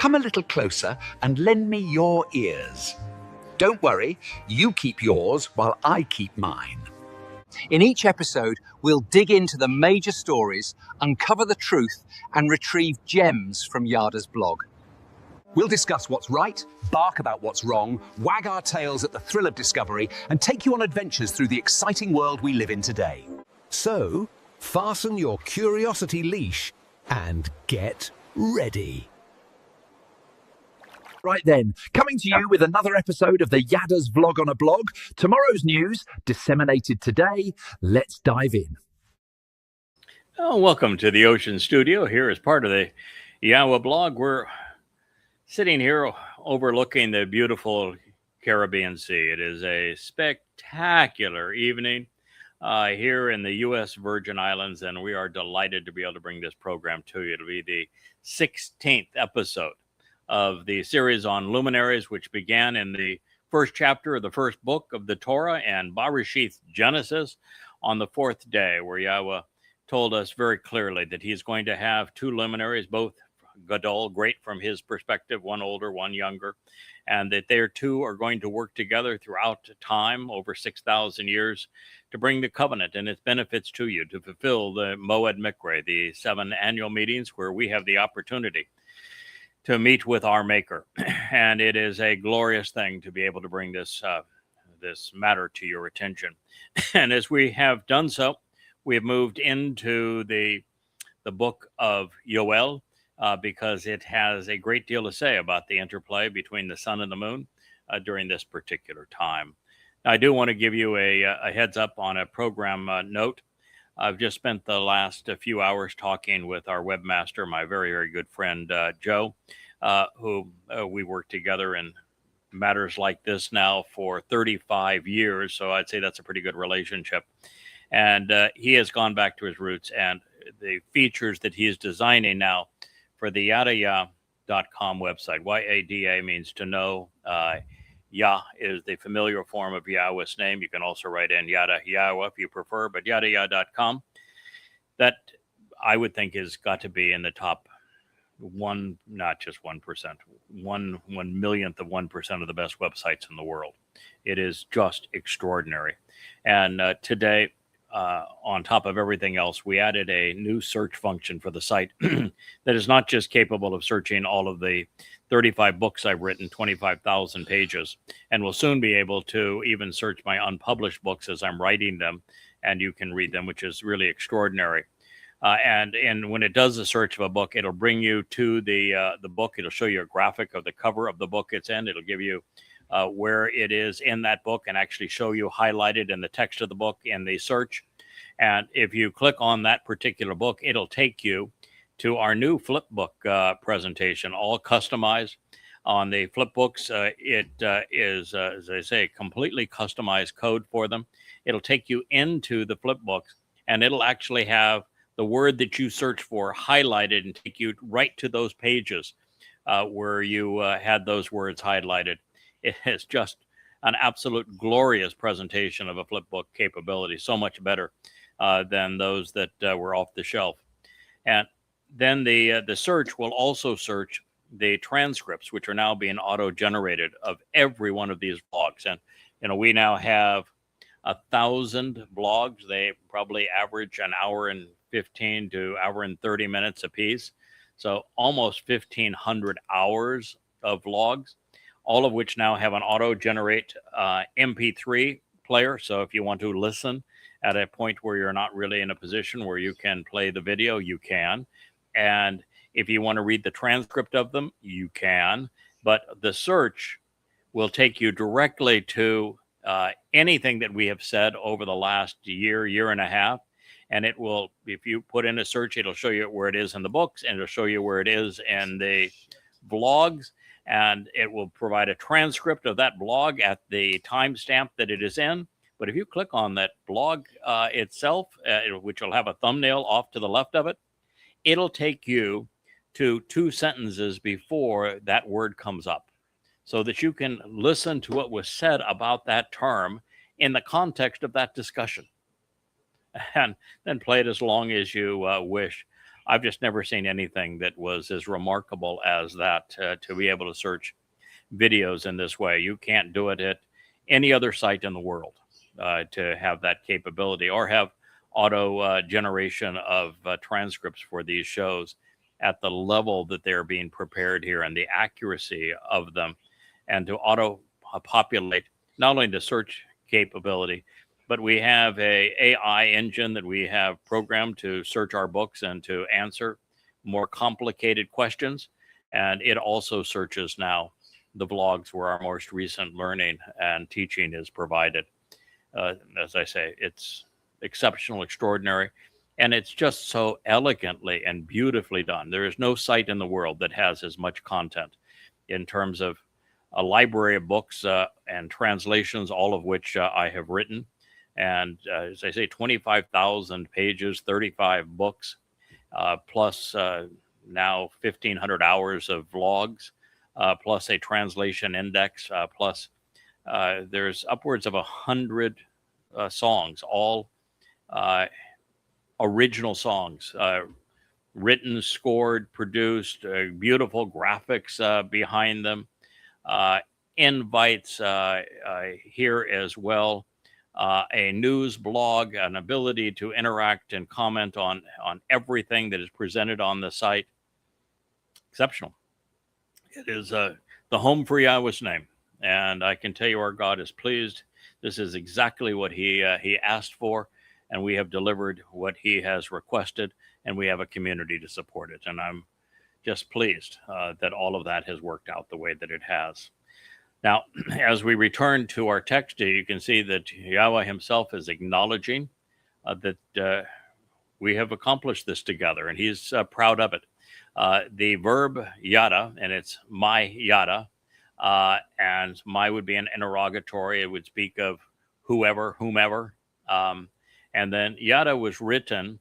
come a little closer and lend me your ears. Don't worry, you keep yours while I keep mine. In each episode, we'll dig into the major stories, uncover the truth, and retrieve gems from Yada's blog. We'll discuss what's right, bark about what's wrong, wag our tails at the thrill of discovery, and take you on adventures through the exciting world we live in today. So, fasten your curiosity leash and get ready. Right then, coming to you with another episode of the Yada's Vlog on a Blog. Tomorrow's news, disseminated today. Let's dive in. Oh, welcome to the Ocean Studio. Here as part of the Yawa blog, we're sitting here overlooking the beautiful Caribbean Sea. It is a spectacular evening here in the U.S. Virgin Islands, and we are delighted to be able to bring this program to you. It'll be the 16th episode of the series on Luminaries, which began in the first chapter of the first book of the Torah and Bereshith, Genesis, on the fourth day, where Yahweh told us very clearly that he's going to have two luminaries, both Gadol, great from his perspective, one older, one younger, and that they two are going to work together throughout time, over 6,000 years, to bring the covenant and its benefits to you, to fulfill the Moed Mikre, the 7 annual meetings where we have the opportunity to meet with our Maker. And it is a glorious thing to be able to bring this matter to your attention. And as we have done so, we have moved into the book of Yoel, because it has a great deal to say about the interplay between the sun and the moon during this particular time. Now, I do want to give you a heads up on a program note. I've just spent the last few hours talking with our webmaster, my very, very good friend, Joe, who we work together in matters like this now for 35 years. So I'd say that's a pretty good relationship. And he has gone back to his roots, and the features that he is designing now for the yadaya.com website. YADA means to know. Yah is the familiar form of Yahweh's name. You can also write in Yada Yahweh if you prefer, but yadaya.com, that I would think has got to be in the top one, not just 1%, 1/1,000,000th of 1% of the best websites in the world. It is just extraordinary. And today, on top of everything else, we added a new search function for the site that is not just capable of searching all of the 35 books I've written, 25,000 pages, and will soon be able to even search my unpublished books as I'm writing them, and you can read them, which is really extraordinary. And when it does the search of a book, it'll bring you to the book. It'll show you a graphic of the cover of the book it's in. It'll give you where it is in that book and actually show you highlighted in the text of the book in the search. And if you click on that particular book, it'll take you to our new flipbook presentation, all customized. On the flipbooks, it is, as I say, completely customized code for them. It'll take you into the flipbooks, and it'll actually have the word that you search for highlighted and take you right to those pages where you had those words highlighted. It is just an absolute glorious presentation of a flipbook capability, so much better than those that were off the shelf. And then the search will also search the transcripts, which are now being auto-generated of every one of these blogs. And we now have 1,000 blogs. They probably average an hour and 15 to hour and 30 minutes a piece. So almost 1,500 hours of vlogs, all of which now have an auto-generate MP3 player. So if you want to listen at a point where you're not really in a position where you can play the video, you can. And if you want to read the transcript of them, you can. But the search will take you directly to anything that we have said over the last year and a half. And it will, if you put in a search, it'll show you where it is in the books, and it'll show you where it is in the blogs. And it will provide a transcript of that blog at the timestamp that it is in. But if you click on that blog itself, which will have a thumbnail off to the left of it, it'll take you to 2 sentences before that word comes up, so that you can listen to what was said about that term in the context of that discussion, and then play it as long as you wish. I've just never seen anything that was as remarkable as that, to be able to search videos in this way. You can't do it at any other site in the world, to have that capability, or have auto generation of transcripts for these shows at the level that they're being prepared here, and the accuracy of them, and to auto populate not only the search capability, but we have a AI engine that we have programmed to search our books and to answer more complicated questions. And it also searches now the blogs where our most recent learning and teaching is provided. As I say, it's exceptional, extraordinary, and it's just so elegantly and beautifully done. There is no site in the world that has as much content in terms of a library of books and translations, all of which I have written. And as I say, 25,000 pages, 35 books, plus now 1,500 hours of vlogs, plus a translation index, plus there's upwards of 100 songs, all original songs, written, scored, produced, beautiful graphics behind them, invites here as well, a news blog, an ability to interact and comment on everything that is presented on the site. Exceptional. It is the home for Yahweh's name, and I can tell you our God is pleased. This is exactly what he asked for, and we have delivered what he has requested, and we have a community to support it. And I'm just pleased that all of that has worked out the way that it has. Now, as we return to our text, you can see that Yahweh himself is acknowledging that we have accomplished this together, and he's proud of it. The verb yada, and it's my yada, and my would be an interrogatory. It would speak of whoever, whomever. And then yada was written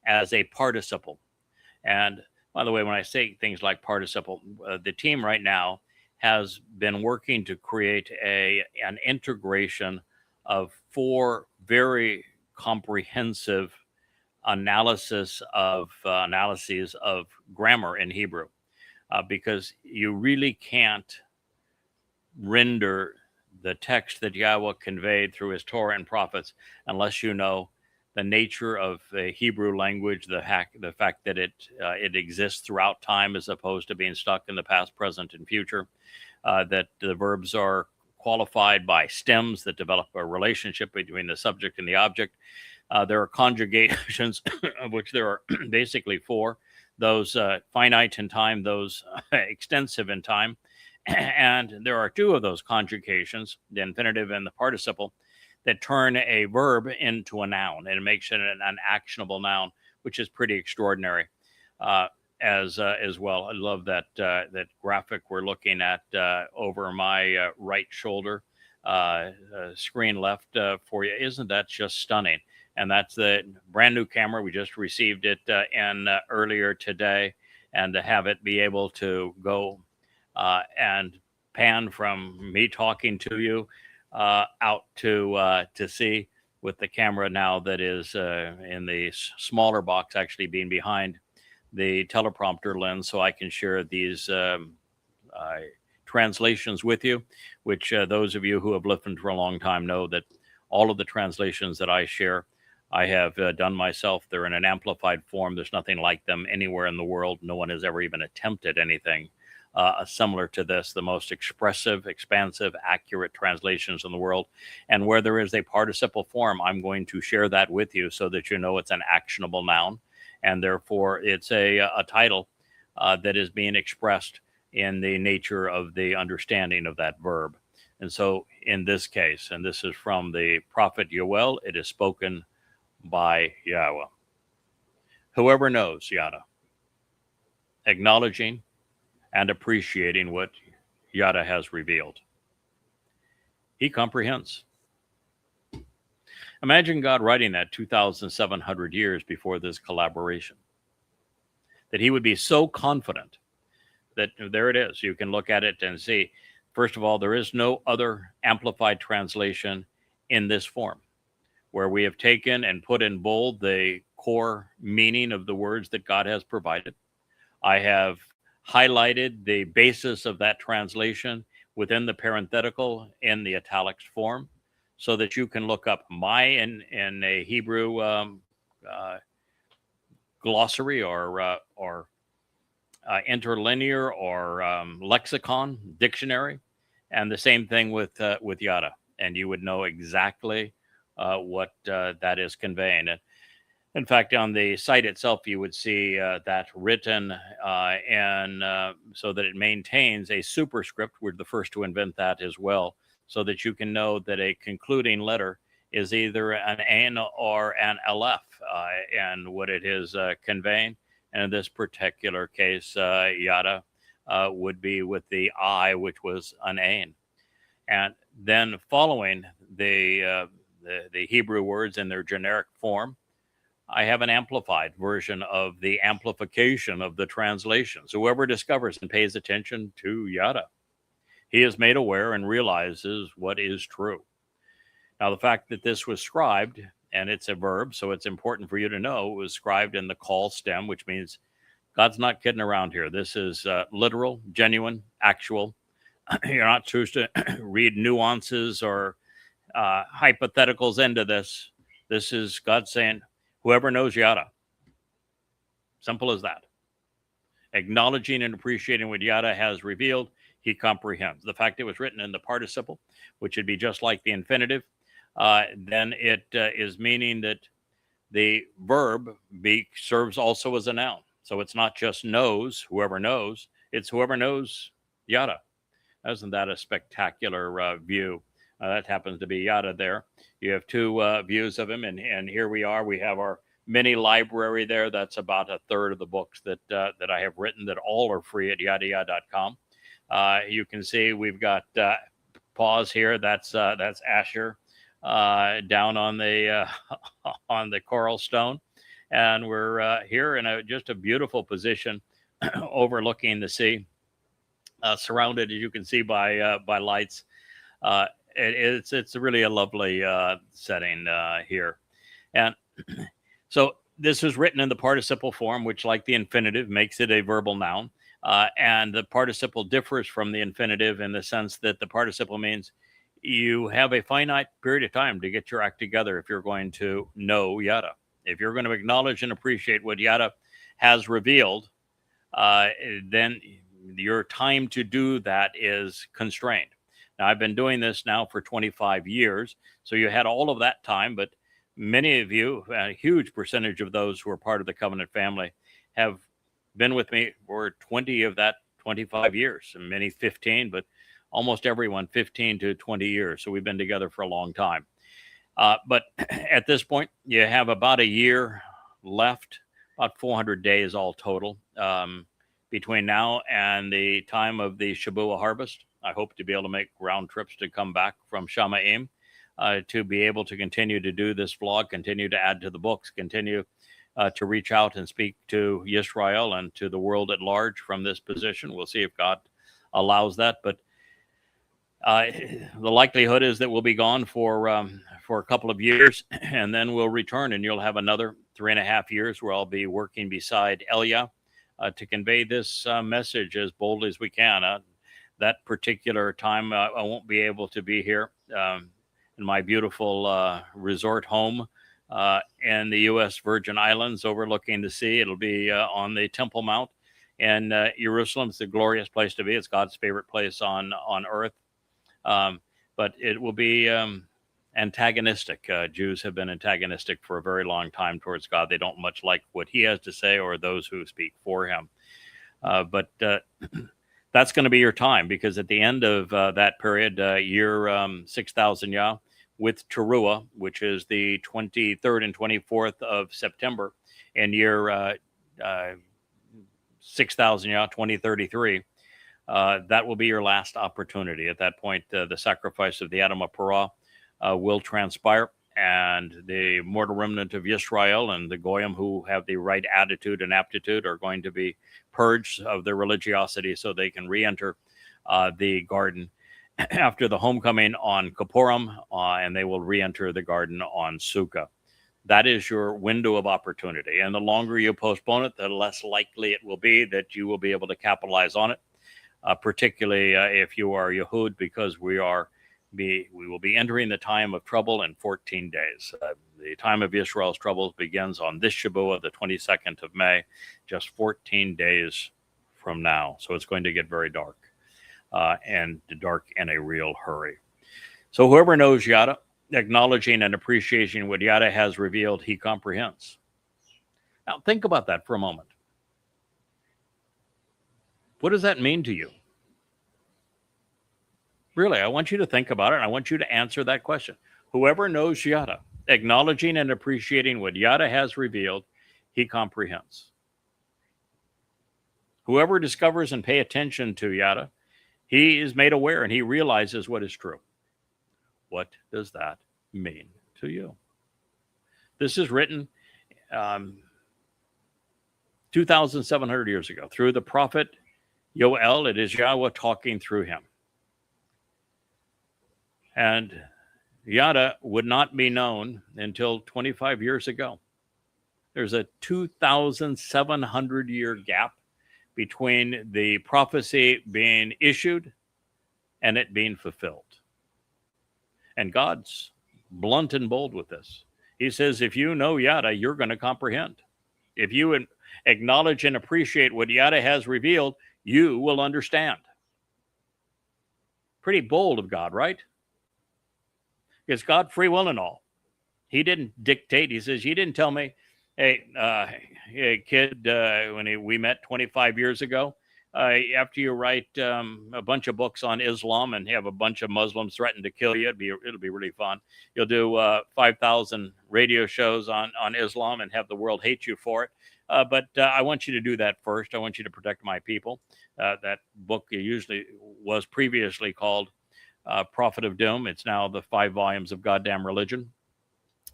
as a participle. And by the way, when I say things like participle, the team right now has been working to create an integration of 4 very comprehensive analyses of grammar in Hebrew, because you really can't render the text that Yahweh conveyed through his Torah and prophets unless you know the nature of the Hebrew language, the fact that it exists throughout time as opposed to being stuck in the past, present, and future, that the verbs are qualified by stems that develop a relationship between the subject and the object. There are conjugations, of which there are basically 4, those finite in time, those extensive in time. And there are 2 of those conjugations, the infinitive and the participle, that turn a verb into a noun, and it makes it an actionable noun, which is pretty extraordinary as well. I love that graphic we're looking at over my right shoulder, screen left for you. Isn't that just stunning? And that's the brand new camera. We just received it in earlier today, and to have it be able to go and pan from me talking to you out to sea with the camera now that is in the smaller box, actually being behind the teleprompter lens, so I can share these translations with you, which those of you who have listened for a long time know that all of the translations that I share, I have done myself. They're in an amplified form. There's nothing like them anywhere in the world. No one has ever even attempted anything similar to this, the most expressive, expansive, accurate translations in the world. And where there is a participle form, I'm going to share that with you so that you know it's an actionable noun, and therefore it's a title that is being expressed in the nature of the understanding of that verb. And so in this case, and this is from the prophet Yoel, it is spoken by Yahweh. Whoever knows Yada, acknowledging and appreciating what Yada has revealed, he comprehends. Imagine God writing that 2,700 years before this collaboration, that he would be so confident that there it is. You can look at it and see, first of all, there is no other amplified translation in this form, where we have taken and put in bold the core meaning of the words that God has provided. I have highlighted the basis of that translation within the parenthetical in the italics form so that you can look up my in a Hebrew glossary or interlinear or lexicon dictionary, and the same thing with yada, and you would know exactly what that is conveying. And in fact, on the site itself, you would see that written and so that it maintains a superscript. We're the first to invent that as well, so that you can know that a concluding letter is either an Ain or an Aleph, and what it is conveying. And in this particular case, yada would be with the I, which was an Ain. And then following the Hebrew words in their generic form, I have an amplified version of the amplification of the translations. Whoever discovers and pays attention to yada, he is made aware and realizes what is true. Now, the fact that this was scribed, and it's a verb, so it's important for you to know, it was scribed in the call stem, which means God's not kidding around here. This is literal, genuine, actual. You're not supposed to read nuances or hypotheticals into this. This is God saying, whoever knows yada. Simple as that. Acknowledging and appreciating what yada has revealed, he comprehends. The fact it was written in the participle, which would be just like the infinitive, then it is meaning that the verb serves also as a noun. So it's not just knows, whoever knows, it's whoever knows yada. Isn't that a spectacular view? That happens to be yada there. You have two views of him, and here we are. We have our mini library there. That's about a third of the books that I have written, that all are free at yadayah.com. You can see we've got pause here. That's Asher down on the on the coral stone, and we're here in just a beautiful position overlooking the sea, surrounded, as you can see, by lights. It's really a lovely setting here. And so this is written in the participle form, which, like the infinitive, makes it a verbal noun. And the participle differs from the infinitive in the sense that the participle means you have a finite period of time to get your act together if you're going to know yada. If you're going to acknowledge and appreciate what yada has revealed, then your time to do that is constrained. Now, I've been doing this now for 25 years, so you had all of that time, but many of you, a huge percentage of those who are part of the covenant family, have been with me for 20 of that 25 years, and many 15, but almost everyone 15 to 20 years. So we've been together for a long time. But at this point, you have about a year left, about 400 days all total, between now and the time of the Shabua harvest. I hope to be able to make round trips to come back from Shamaim to be able to continue to do this vlog, continue to add to the books, continue to reach out and speak to Israel and to the world at large from this position. We'll see if God allows that. But the likelihood is that we'll be gone for a couple of years, and then we'll return, and you'll have another 3.5 years where I'll be working beside Elia to convey this message as boldly as we can. That particular time, I won't be able to be here in my beautiful resort home in the U.S. Virgin Islands overlooking the sea. It'll be on the Temple Mount in Jerusalem. It's a glorious place to be. It's God's favorite place on earth. But it will be antagonistic. Jews have been antagonistic for a very long time towards God. They don't much like what he has to say or those who speak for him. But that's going to be your time, because at the end of that period, year 6,000 Yah, with Teruah, which is the 23rd and 24th of September, and year 6,000 Yah, 2033, that will be your last opportunity. At that point, the sacrifice of the Adam of Parah will transpire, and the mortal remnant of Israel and the Goyim who have the right attitude and aptitude are going to be purged of their religiosity so they can re-enter the garden after the homecoming on Kippurim, and they will re-enter the garden on Sukkah. that is your window of opportunity. And the longer you postpone it, the less likely it will be that you will be able to capitalize on it, particularly if you are Yehud, because we will be entering the time of trouble in 14 days. The time of Israel's troubles begins on this Shavuot, the 22nd of May, just 14 days from now. So it's going to get very dark, and dark in a real hurry. So whoever knows Yada, acknowledging and appreciating what Yada has revealed, he comprehends. Now think about that for a moment. What does that mean to you? Really, I want you to think about it, and I want you to answer that question. Whoever knows Yada, acknowledging and appreciating what Yada has revealed, he comprehends. Whoever discovers and pay attention to Yada, he is made aware and he realizes what is true. What does that mean to you? This is written 2,700 years ago through the prophet Yoel. It is Yahweh talking through him. And Yada would not be known until 25 years ago. There's a 2,700 year gap between the prophecy being issued and it being fulfilled. And God's blunt and bold with this. He says, if you know Yada, you're going to comprehend. If you acknowledge and appreciate what Yada has revealed, you will understand. Pretty bold of God, right? Because God, free will and all. He didn't dictate. He says, you didn't tell me, hey, kid, when we met 25 years ago, after you write a bunch of books on Islam and have a bunch of Muslims threaten to kill you, it'll be really fun. You'll do 5,000 radio shows on Islam and have the world hate you for it. But I want you to do that first. I want you to protect my people. That book usually was previously called Prophet of Doom. It's now the 5 volumes of Goddamn Religion.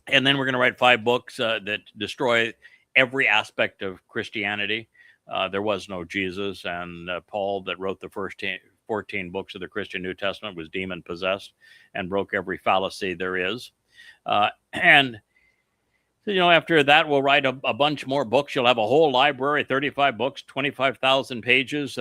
And then we're going to write 5 books that destroy every aspect of Christianity. There was no Jesus, and Paul, that wrote the first 14 books of the Christian New Testament, was demon possessed and broke every fallacy there is. And after that, we'll write a bunch more books. You'll have a whole library, 35 books, 25,000 pages,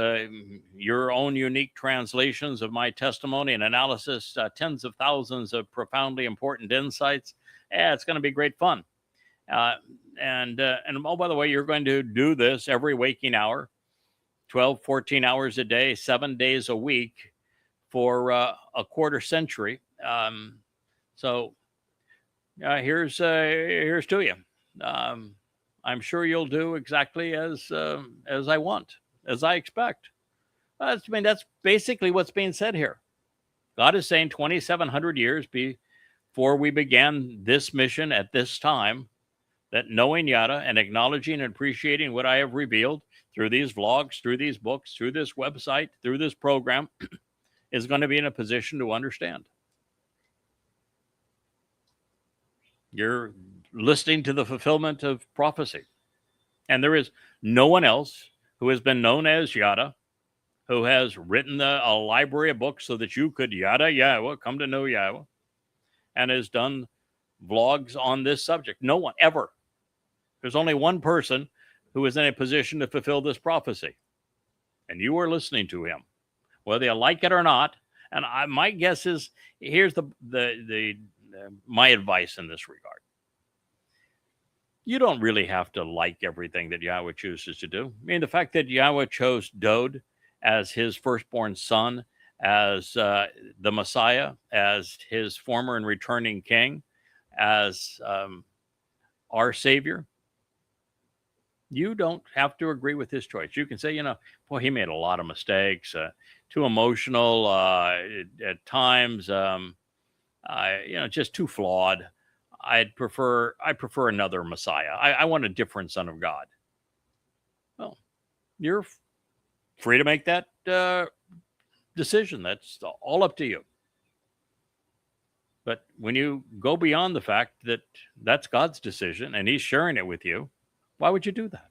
your own unique translations of my testimony and analysis, tens of thousands of profoundly important insights. It's going to be great fun. And oh, by the way, you're going to do this every waking hour, 12, 14 hours a day, 7 days a week for a quarter century. So here's to you. I'm sure you'll do exactly as I want, as I expect. That's basically what's being said here. God is saying 2,700 years before we began this mission at this time, that knowing Yada and acknowledging and appreciating what I have revealed through these vlogs, through these books, through this website, through this program, is going to be in a position to understand. You're listening to the fulfillment of prophecy. And there is no one else who has been known as Yada, who has written a library of books so that you could Yada Yahweh, come to know Yahweh, and has done vlogs on this subject. No one ever. There's only one person who is in a position to fulfill this prophecy. And you are listening to him, whether you like it or not. And my guess is, here's my advice in this regard. You don't really have to like everything that Yahweh chooses to do. I mean, the fact that Yahweh chose Dod as his firstborn son, as the Messiah, as his former and returning king, as our Savior, you don't have to agree with his choice. You can say, boy, he made a lot of mistakes, too emotional at times, just too flawed. I prefer another Messiah. I want a different Son of God. Well, you're free to make that decision. That's all up to you. But when you go beyond the fact that that's God's decision and he's sharing it with you, why would you do that?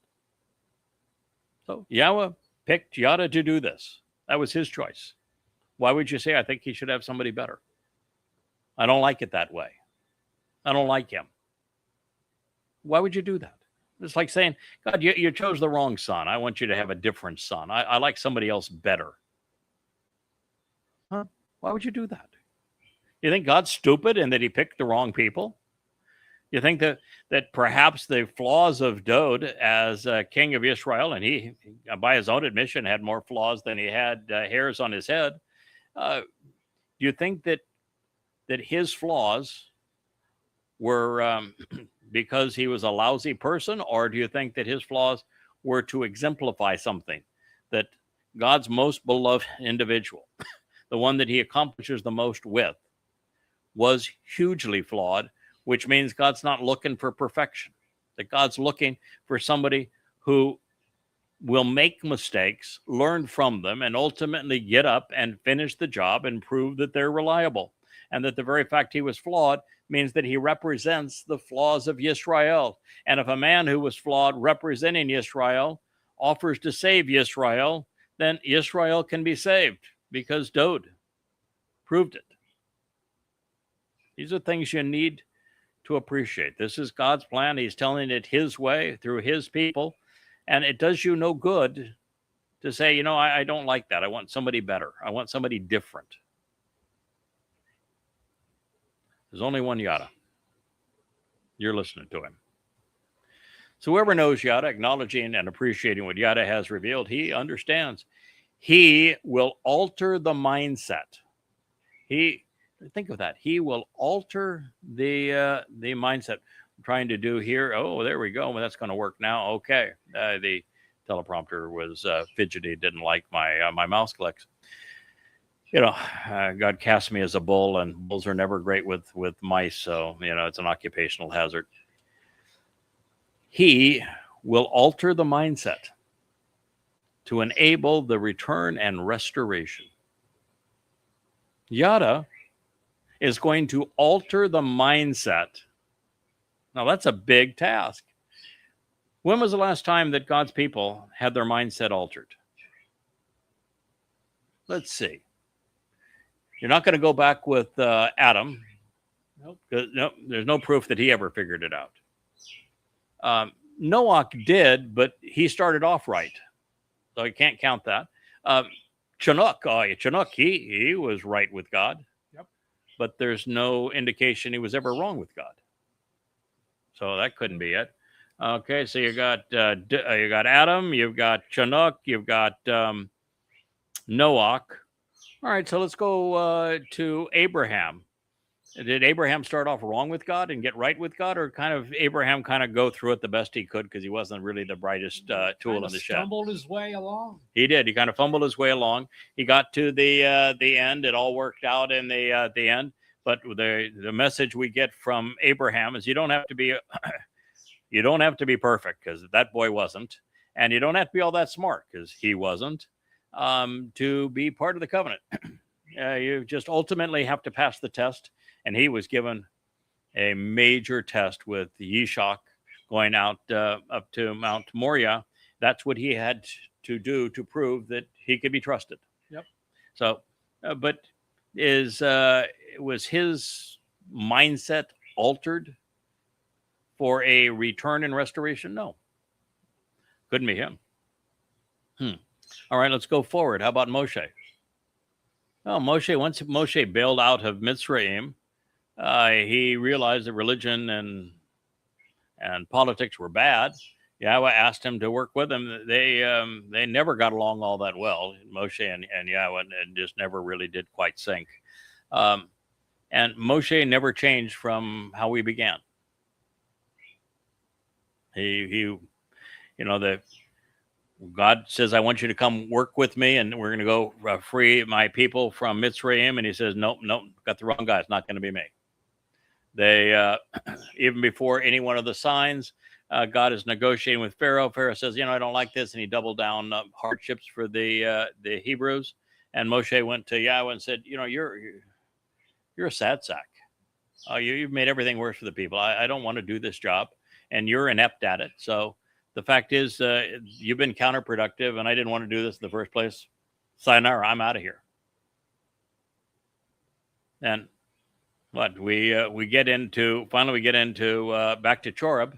So Yahweh picked Yada to do this. That was his choice. Why would you say, I think he should have somebody better? I don't like it that way. I don't like him. Why would you do that? It's like saying, God, you chose the wrong son. I want you to have a different son. I like somebody else better. Huh? Why would you do that? You think God's stupid and that he picked the wrong people? You think that perhaps the flaws of Daud as king of Israel, and he, by his own admission, had more flaws than he had hairs on his head. Do you think that his flaws were because he was a lousy person, or do you think that his flaws were to exemplify something, that God's most beloved individual, the one that he accomplishes the most with, was hugely flawed, which means God's not looking for perfection, that God's looking for somebody who will make mistakes, learn from them, and ultimately get up and finish the job and prove that they're reliable. And that the very fact he was flawed means that he represents the flaws of Yisrael. And if a man who was flawed representing Yisrael offers to save Yisrael, then Yisrael can be saved because Daud proved it. These are things you need to appreciate. This is God's plan. He's telling it his way through his people. And it does you no good to say, I don't like that. I want somebody better. I want somebody different. There's only one Yada. You're listening to him. So whoever knows Yada, acknowledging and appreciating what Yada has revealed, he understands. He will alter the mindset. Think of that. He will alter the mindset. I'm trying to do here. Oh, there we go. Well, that's going to work now. Okay. The teleprompter was fidgety. Didn't like my mouse clicks. God cast me as a bull, and bulls are never great with mice. So, it's an occupational hazard. He will alter the mindset to enable the return and restoration. Yada is going to alter the mindset. Now, that's a big task. When was the last time that God's people had their mindset altered? Let's see. You're not going to go back with Adam. Nope. Nope. There's no proof that he ever figured it out. Noah did, but he started off right. So you can't count that. Chinook, he was right with God. But there's no indication he was ever wrong with God. So that couldn't be it. Okay, so you got Adam, you've got Chinook, you've got Noah. All right, so let's go to Abraham. Did Abraham start off wrong with God and get right with God, or Abraham go through it the best he could because he wasn't really the brightest tool in the shed? Stumbled his way along. He did. He kind of fumbled his way along. He got to the end. It all worked out in the end. But the message we get from Abraham is you don't have to be perfect, because that boy wasn't, and you don't have to be all that smart, because he wasn't, to be part of the covenant. You just ultimately have to pass the test. And he was given a major test with Yishak going out up to Mount Moriah. That's what he had to do to prove that he could be trusted. Yep. So, but was his mindset altered for a return and restoration? No. Couldn't be him. All right, let's go forward. How about Moshe? Oh, once Moshe bailed out of Mitzrayim, he realized that religion and politics were bad. Yahweh asked him to work with him. They never got along all that well. Moshe and Yahweh, and just never really did quite sync. And Moshe never changed from how we began. God says, I want you to come work with me, and we're going to go free my people from Mitzrayim. And he says, nope, got the wrong guy. It's not going to be me. They, even before any one of the signs, God is negotiating with Pharaoh. Pharaoh says, I don't like this. And he doubled down hardships for the Hebrews. And Moshe went to Yahweh and said, you're a sad sack. You've made everything worse for the people. I don't want to do this job. And you're inept at it. So the fact is, you've been counterproductive, and I didn't want to do this in the first place. Sayonara, I'm out of here. And what we get into back to Choreb,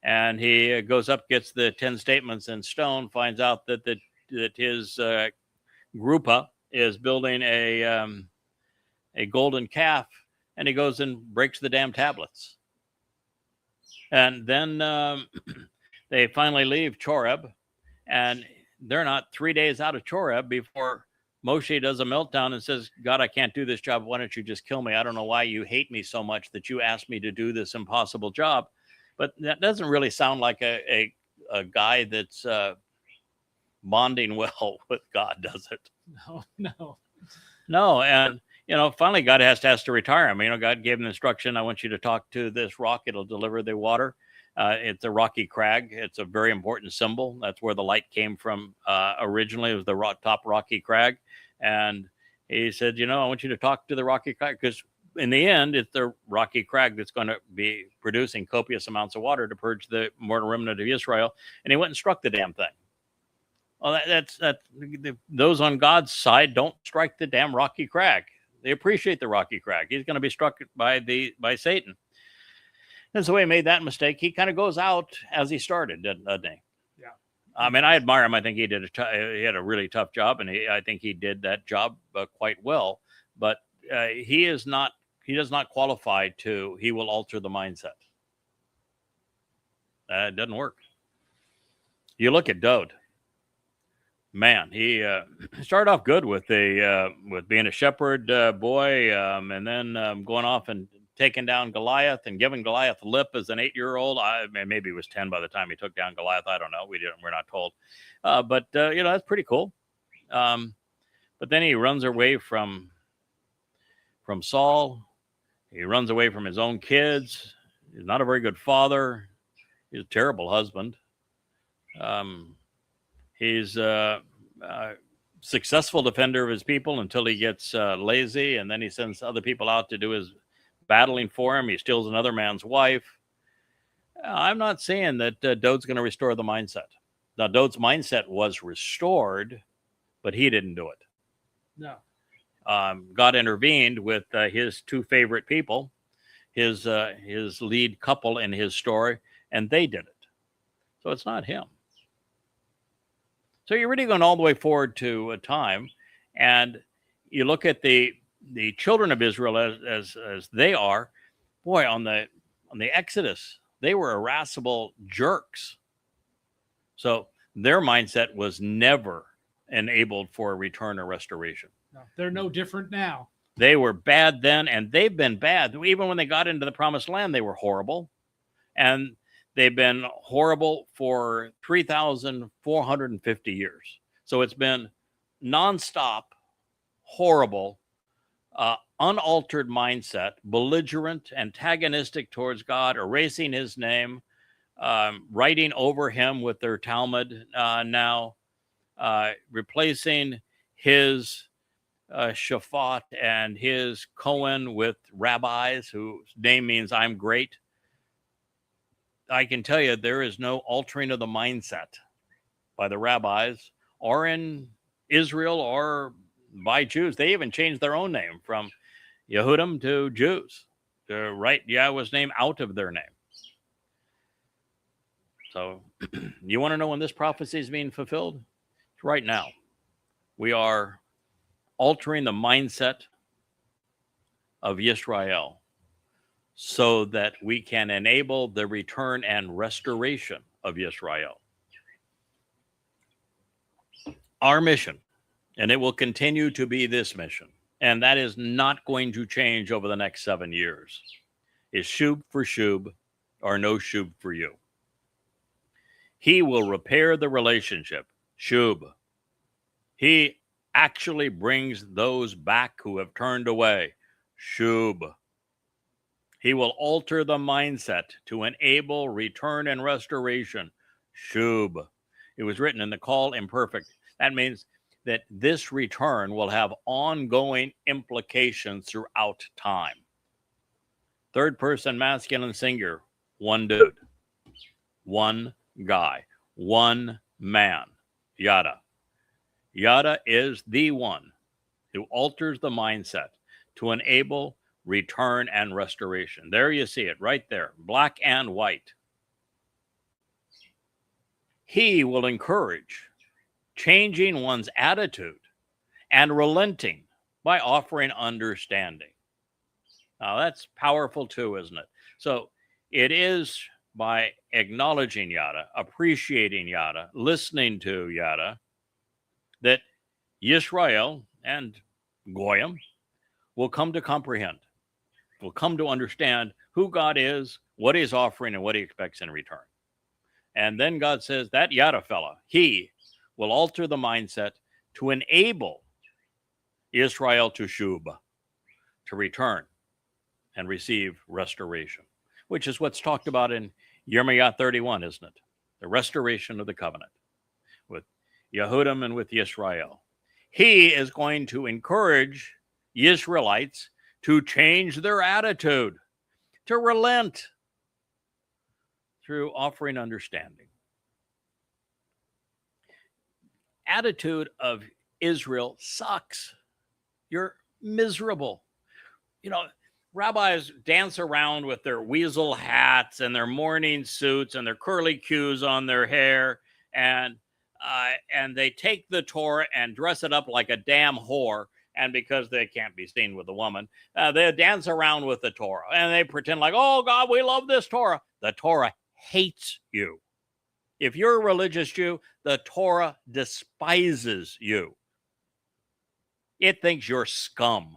And he goes up, gets the 10 statements in stone, finds out that his Grupa is building a golden calf, and he goes and breaks the damn tablets. And then they finally leave Choreb, and they're not 3 days out of Choreb before Moshe does a meltdown and says, God, I can't do this job. Why don't you just kill me? I don't know why you hate me so much that you asked me to do this impossible job. But that doesn't really sound like a guy that's bonding well with God, does it? No. And, finally God has to retire him. God gave him the instruction, I want you to talk to this rock. It'll deliver the water. It's a rocky crag. It's a very important symbol. That's where the light came from originally. It was the top rocky crag. And he said, I want you to talk to the rocky crag, because in the end, it's the rocky crag that's going to be producing copious amounts of water to purge the mortal remnant of Israel. And he went and struck the damn thing. Well, that's those on God's side don't strike the damn rocky crag. They appreciate the rocky crag. He's going to be struck by Satan. And so he made that mistake. He kind of goes out as he started, doesn't he? Yeah. I mean, I admire him. I think he had a really tough job, and I think he did that job quite well. But he does not qualify he will alter the mindset. It doesn't work. You look at Dode. Man, he started off good with being a shepherd boy, and then going off and taking down Goliath and giving Goliath a lip as an 8-year-old. Maybe he was 10 by the time he took down Goliath. I don't know. We're not told. But that's pretty cool. But then he runs away from Saul. He runs away from his own kids. He's not a very good father. He's a terrible husband. He's a successful defender of his people until he gets lazy, and then he sends other people out to do his battling for him. He steals another man's wife. I'm not saying that Dode's going to restore the mindset. Now, Dode's mindset was restored, but he didn't do it. No. God intervened with his two favorite people, his lead couple in his story, and they did it. So it's not him. So you're really going all the way forward to a time, and you look at the children of Israel as they are. Boy, on the Exodus, they were irascible jerks. So their mindset was never enabled for a return or restoration. No, they're no different now. They were bad then, and they've been bad. Even when they got into the promised land, they were horrible. And they've been horrible for 3,450 years. So it's been nonstop, horrible, unaltered mindset, belligerent, antagonistic towards God, erasing his name, writing over him with their Talmud now, replacing his Shaphat and his Cohen with rabbis whose name means I'm great. I can tell you there is no altering of the mindset by the rabbis or in Israel or by Jews. They even changed their own name from Yehudim to Jews to write Yahweh's name out of their name. So you want to know when this prophecy is being fulfilled? It's right now. We are altering the mindset of Yisrael so that we can enable the return and restoration of Yisrael. Our mission, and it will continue to be this mission, and that is not going to change over the next 7 years, is shub for shub or no shub for you. He will repair the relationship, shub. He actually brings those back who have turned away, shub. He will alter the mindset to enable return and restoration, shub. It was written in the Call Imperfect. That means that this return will have ongoing implications throughout time. Third person masculine singular, one dude, one guy, one man, Yada. Yada is the one who alters the mindset to enable return and restoration. There you see it right there, black and white. He will encourage changing one's attitude and relenting by offering understanding. Now, that's powerful too, isn't it? So it is by acknowledging Yada, appreciating Yada, listening to Yada, that Yisrael and Goyim will come to comprehend, will come to understand who God is, what he's offering, and what he expects in return. And then God says that Yada fella, he will alter the mindset to enable Israel to shub, to return and receive restoration, which is what's talked about in Yirmiyah 31, isn't it? The restoration of the covenant with Yehudim and with Yisrael. He is going to encourage Israelites to change their attitude, to relent through offering understanding. Attitude of Israel sucks. You're miserable. You know, rabbis dance around with their weasel hats and their morning suits and their curly cues on their hair, and they take the Torah and dress it up like a damn whore. And because they can't be seen with a woman, they dance around with the Torah and they pretend like, oh God, we love this Torah. The Torah hates you. If you're a religious Jew, the Torah despises you. It thinks you're scum.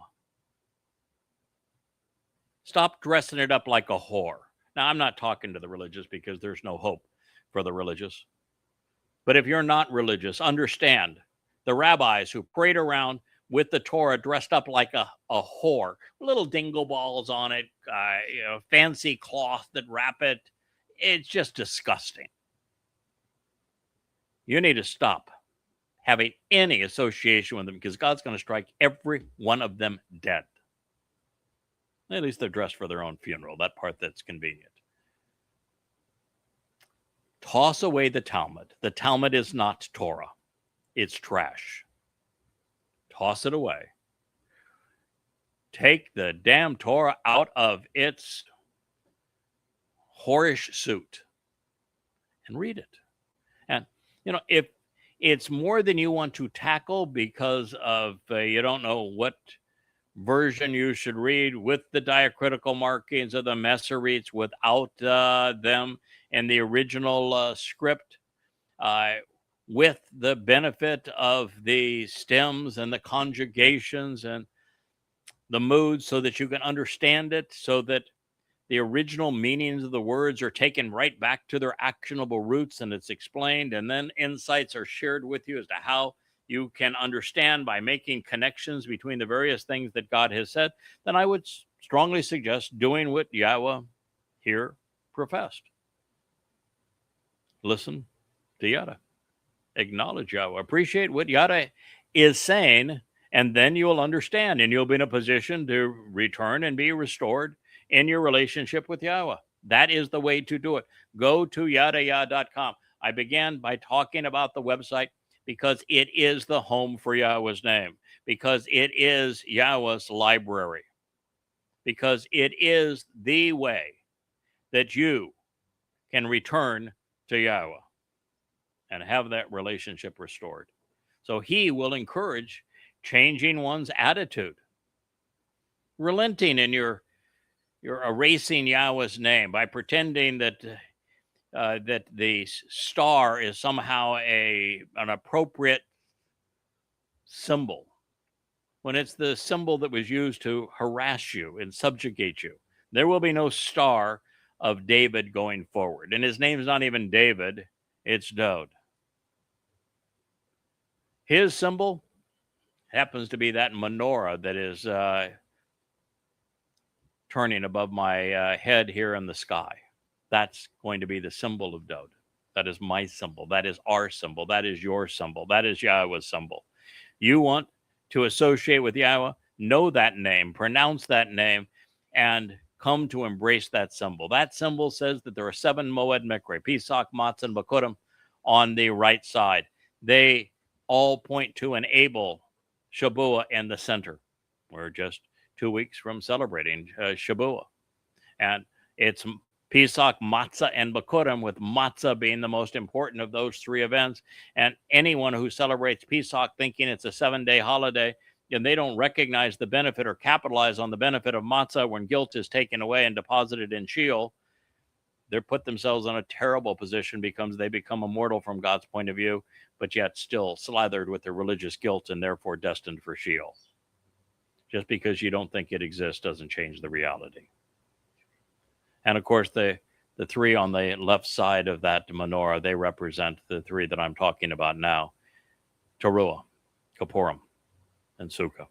Stop dressing it up like a whore. Now, I'm not talking to the religious because there's no hope for the religious. But if you're not religious, understand the rabbis who prayed around with the Torah dressed up like a whore, little dingle balls on it, fancy cloth that wrap it. It's just disgusting. You need to stop having any association with them because God's going to strike every one of them dead. At least they're dressed for their own funeral, that part that's convenient. Toss away the Talmud. The Talmud is not Torah. It's trash. Toss it away. Take the damn Torah out of its whorish suit and read it. And, if it's more than you want to tackle because of you don't know what version you should read with the diacritical markings of the Masoretes without them in the original script, with the benefit of the stems and the conjugations and the moods so that you can understand it, so that the original meanings of the words are taken right back to their actionable roots and it's explained, and then insights are shared with you as to how you can understand by making connections between the various things that God has said, then I would strongly suggest doing what Yahweh here professed. Listen to Yada. Acknowledge Yahweh. Appreciate what Yada is saying, and then you'll understand, and you'll be in a position to return and be restored in your relationship with Yahweh. That is the way to do it. Go to yadayah.com. I began by talking about the website because it is the home for Yahweh's name, because it is Yahweh's library, because it is the way that you can return to Yahweh and have that relationship restored. So he will encourage changing one's attitude, relenting in your erasing Yahweh's name by pretending that that the star is somehow an appropriate symbol, when it's the symbol that was used to harass you and subjugate you. There will be no star of David going forward. And his name's not even David, it's Dod. His symbol happens to be that menorah that is turning above my head here in the sky. That's going to be the symbol of Dod. That is my symbol. That is our symbol. That is your symbol. That is Yahweh's symbol. You want to associate with Yahweh, know that name, pronounce that name, and come to embrace that symbol. That symbol says that there are 7 Moed Mikre, Pesach, Matzah, and Bakurim on the right side. They all point to an Abel Shabuah in the center. We're just 2 weeks from celebrating Shabuah. And it's Pesach, Matzah, and Bikurim, with Matzah being the most important of those three events. And anyone who celebrates Pesach thinking it's a 7-day holiday, and they don't recognize the benefit or capitalize on the benefit of Matzah when guilt is taken away and deposited in Sheol, they put themselves in a terrible position because they become immortal from God's point of view, but yet still slathered with their religious guilt and therefore destined for Sheol. Just because you don't think it exists doesn't change the reality. And of course, the three on the left side of that menorah, they represent the three that I'm talking about now: Teruah, Kippurim, and Sukkah.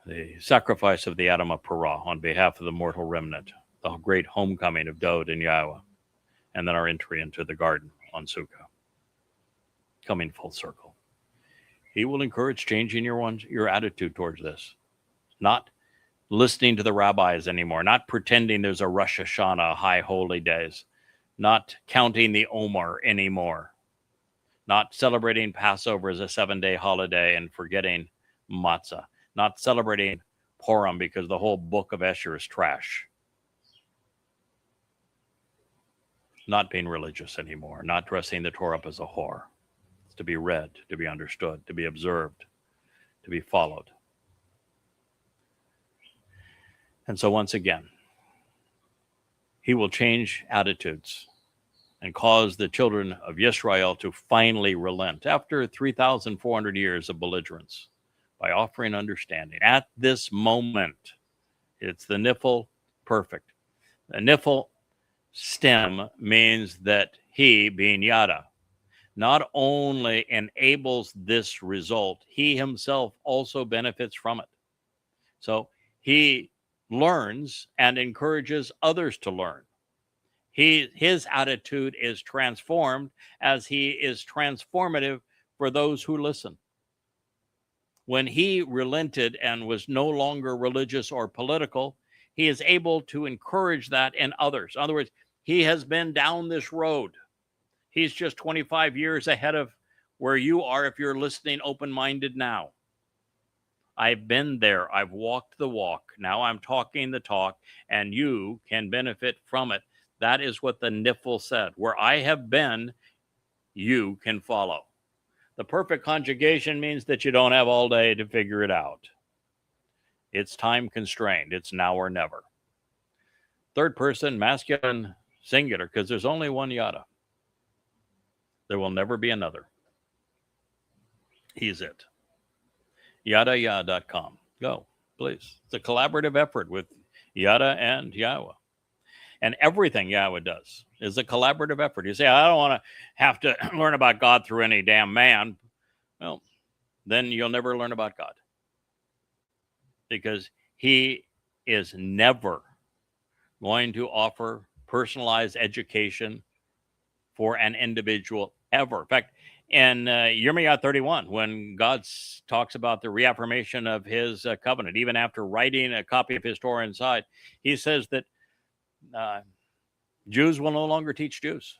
The sacrifice of the Adam of Perah on behalf of the mortal remnant, the great homecoming of Dod and Yahweh, and then our entry into the garden on Sukkah, coming full circle. He will encourage changing your attitude towards this, not listening to the rabbis anymore, not pretending there's a Rosh Hashanah, high holy days, not counting the Omer anymore, not celebrating Passover as a 7-day holiday and forgetting matzah, not celebrating Purim because the whole book of Esher is trash, not being religious anymore, not dressing the Torah up as a whore. It's to be read, to be understood, to be observed, to be followed. And so once again, he will change attitudes and cause the children of Israel to finally relent after 3,400 years of belligerence by offering understanding. At this moment, it's the Niphal perfect. The Niphal stem means that he, being Yada, not only enables this result, he himself also benefits from it. So he learns and encourages others to learn. His attitude is transformed as he is transformative for those who listen. When he relented and was no longer religious or political, he is able to encourage that in others. In other words, he has been down this road. He's just 25 years ahead of where you are if you're listening open-minded now. I've been there. I've walked the walk. Now I'm talking the talk, and you can benefit from it. That is what the Niphal said. Where I have been, you can follow. The perfect conjugation means that you don't have all day to figure it out. It's time constrained. It's now or never. Third person, masculine, singular, because there's only one Yada. There will never be another. He's it. YadaYah.com. Go, please. It's a collaborative effort with Yada and Yahweh. And everything Yahweh does is a collaborative effort. You say, I don't want to have to learn about God through any damn man. Well, then you'll never learn about God. Because he is never going to offer personalized education for an individual ever. In fact, in Yirmiyah 31, when God talks about the reaffirmation of his covenant, even after writing a copy of his Torah inside, he says that Jews will no longer teach Jews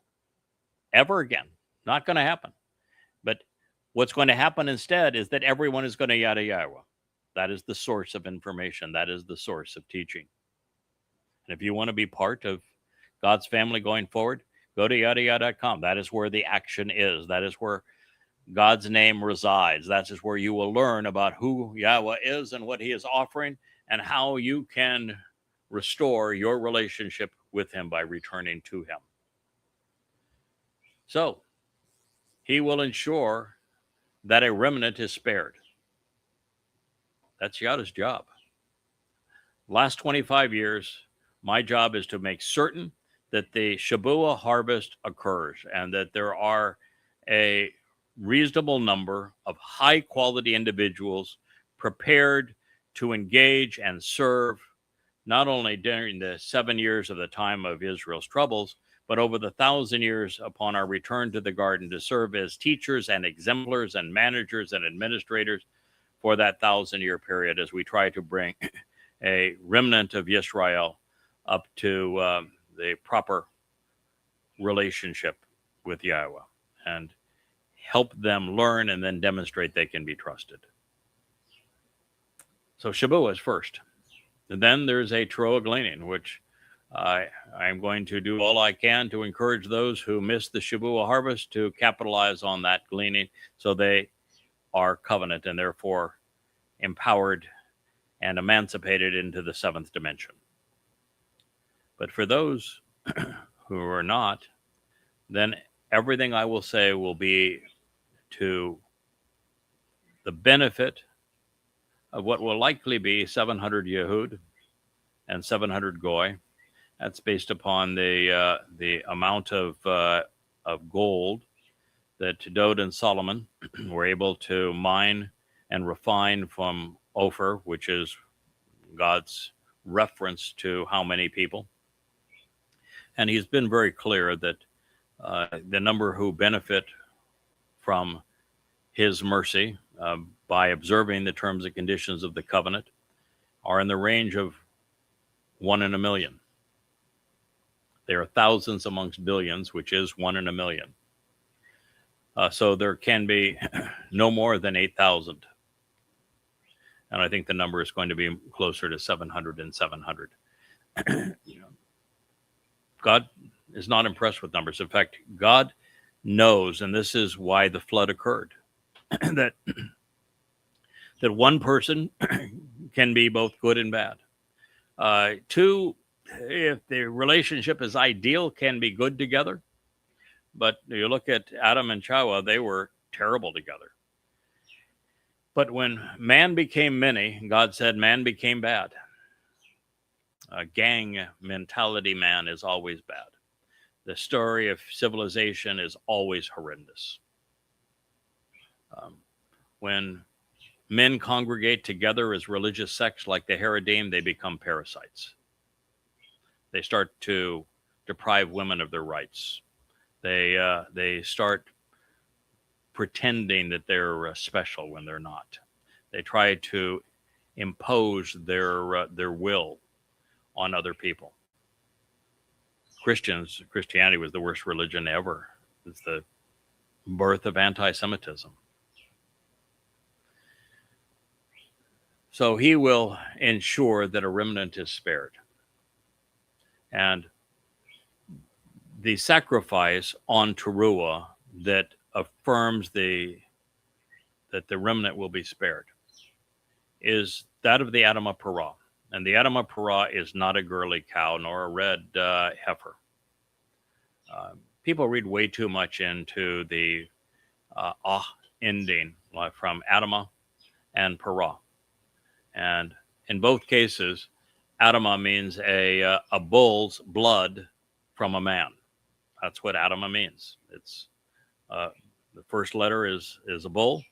ever again. Not going to happen. But what's going to happen instead is that everyone is going to Yada Yahweh. That is the source of information. That is the source of teaching. And if you want to be part of God's family going forward, go to YadaYah.com. That is where the action is. That is where God's name resides. That is where you will learn about who Yahweh is and what he is offering and how you can restore your relationship with him by returning to him. So, he will ensure that a remnant is spared. That's Yahweh's job. Last 25 years, my job is to make certain that the Shabua harvest occurs and that there are a reasonable number of high-quality individuals prepared to engage and serve not only during the 7 years of the time of Israel's troubles, but over the 1,000 years upon our return to the garden to serve as teachers and exemplars and managers and administrators for that 1,000-year period as we try to bring a remnant of Israel up to the proper relationship with Yahweh and help them learn and then demonstrate they can be trusted. So Shabua is first. And then there's a Teruah gleaning, which I'm going to do all I can to encourage those who miss the Shavua harvest to capitalize on that gleaning, so they are covenant and therefore empowered and emancipated into the seventh dimension. But for those who are not, then everything I will say will be to the benefit of what will likely be 700 Yehud and 700 Goy. That's based upon the amount of gold that Dode and Solomon were able to mine and refine from Ophir, which is God's reference to how many people. And he's been very clear that the number who benefit from his mercy by observing the terms and conditions of the covenant are in the range of 1 in a million. There are thousands amongst billions, which is 1 in a million. So there can be no more than 8,000. And I think the number is going to be closer to 700 and 700. God is not impressed with numbers. In fact, God knows, and this is why the flood occurred, that one person can be both good and bad. Two, if the relationship is ideal, can be good together. But you look at Adam and Chava, they were terrible together. But when man became many, God said man became bad. Gang mentality man is always bad. The story of civilization is always horrendous. When men congregate together as religious sects like the Haredim, they become parasites. They start to deprive women of their rights. They start pretending that they're special when they're not. They try to impose their will on other people. Christianity was the worst religion ever. It's the birth of anti-Semitism. So he will ensure that a remnant is spared. And the sacrifice on Teruah that affirms that the remnant will be spared is that of the Adamah Parah. And the Adamah Parah is not a girly cow nor a red heifer. People read way too much into the ending from Adamah and Parah. And in both cases, Adamah means a bull's blood from a man. That's what Adamah means. It's the first letter is a bull,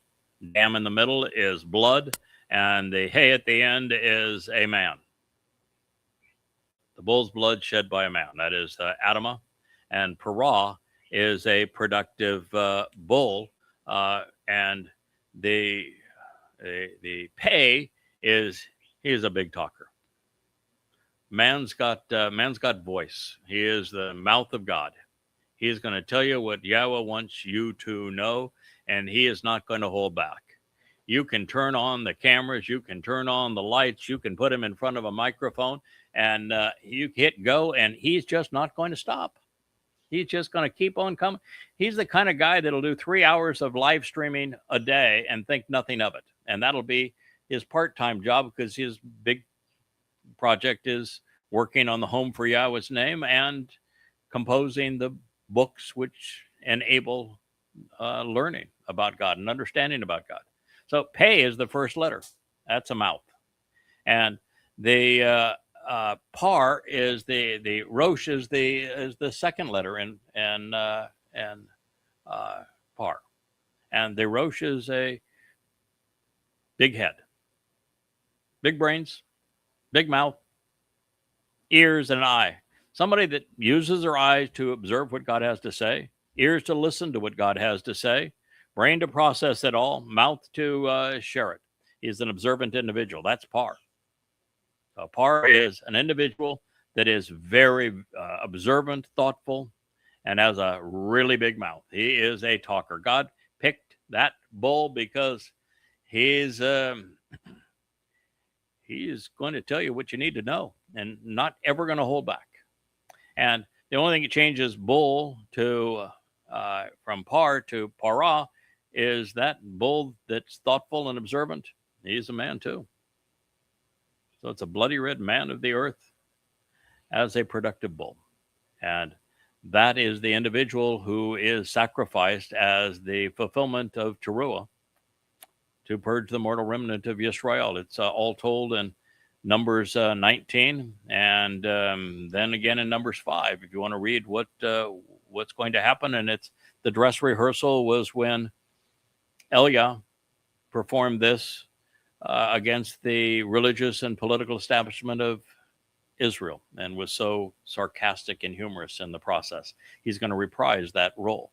dam in the middle is blood, and the hay at the end is a man. The bull's blood shed by a man. That is Adamah. And Parah is a productive bull, and the pay is he's a big talker. Man's got voice. He is the mouth of God. He is going to tell you what Yahweh wants you to know, and he is not going to hold back. You can turn on the cameras, you can turn on the lights, you can put him in front of a microphone, and you hit go, and he's just not going to stop. He's just going to keep on coming. He's the kind of guy that'll do 3 hours of live streaming a day and think nothing of it. And that'll be his part-time job, because his big project is working on the Home for Yahweh's Name and composing the books which enable learning about God and understanding about God. So Pei is the first letter. That's a mouth. And the Par is the Rosh is the second letter in Par. And the Rosh is a big head, big brains, big mouth, ears, and an eye. Somebody that uses their eyes to observe what God has to say, ears to listen to what God has to say, brain to process it all, mouth to share it. He's an observant individual. That's Par. Par is an individual that is very observant, thoughtful, and has a really big mouth. He is a talker. God picked that bull because he is going to tell you what you need to know and not ever going to hold back. And the only thing that changes bull to from par to para is that bull that's thoughtful and observant. He's a man too. So it's a bloody red man of the earth as a productive bull. And that is the individual who is sacrificed as the fulfillment of Teruah to purge the mortal remnant of Yisrael. It's all told in Numbers 19, and then again in Numbers 5. If you want to read what's going to happen, and it's the dress rehearsal was when Elia performed this against the religious and political establishment of Israel, and was so sarcastic and humorous in the process. He's going to reprise that role.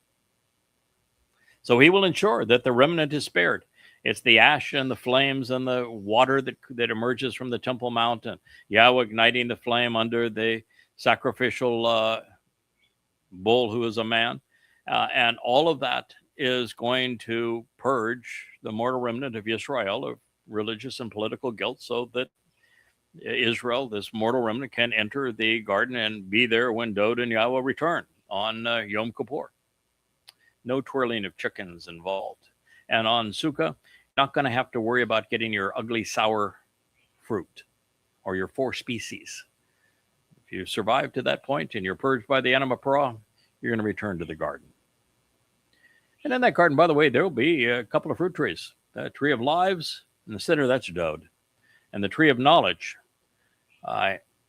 So he will ensure that the remnant is spared. It's the ash and the flames and the water that emerges from the Temple Mountain. Yahweh igniting the flame under the sacrificial bull who is a man. And all of that is going to purge the mortal remnant of Israel of religious and political guilt, so that Israel, this mortal remnant, can enter the garden and be there when Dod and Yahweh return on Yom Kippur. No twirling of chickens involved. And on Sukkah, you're not going to have to worry about getting your ugly sour fruit or your 4 species. If you survive to that point and you're purged by the Anima Pra, you're going to return to the garden. And in that garden, by the way, there will be a couple of fruit trees. The tree of lives, in the center, that's Dod. And the tree of knowledge,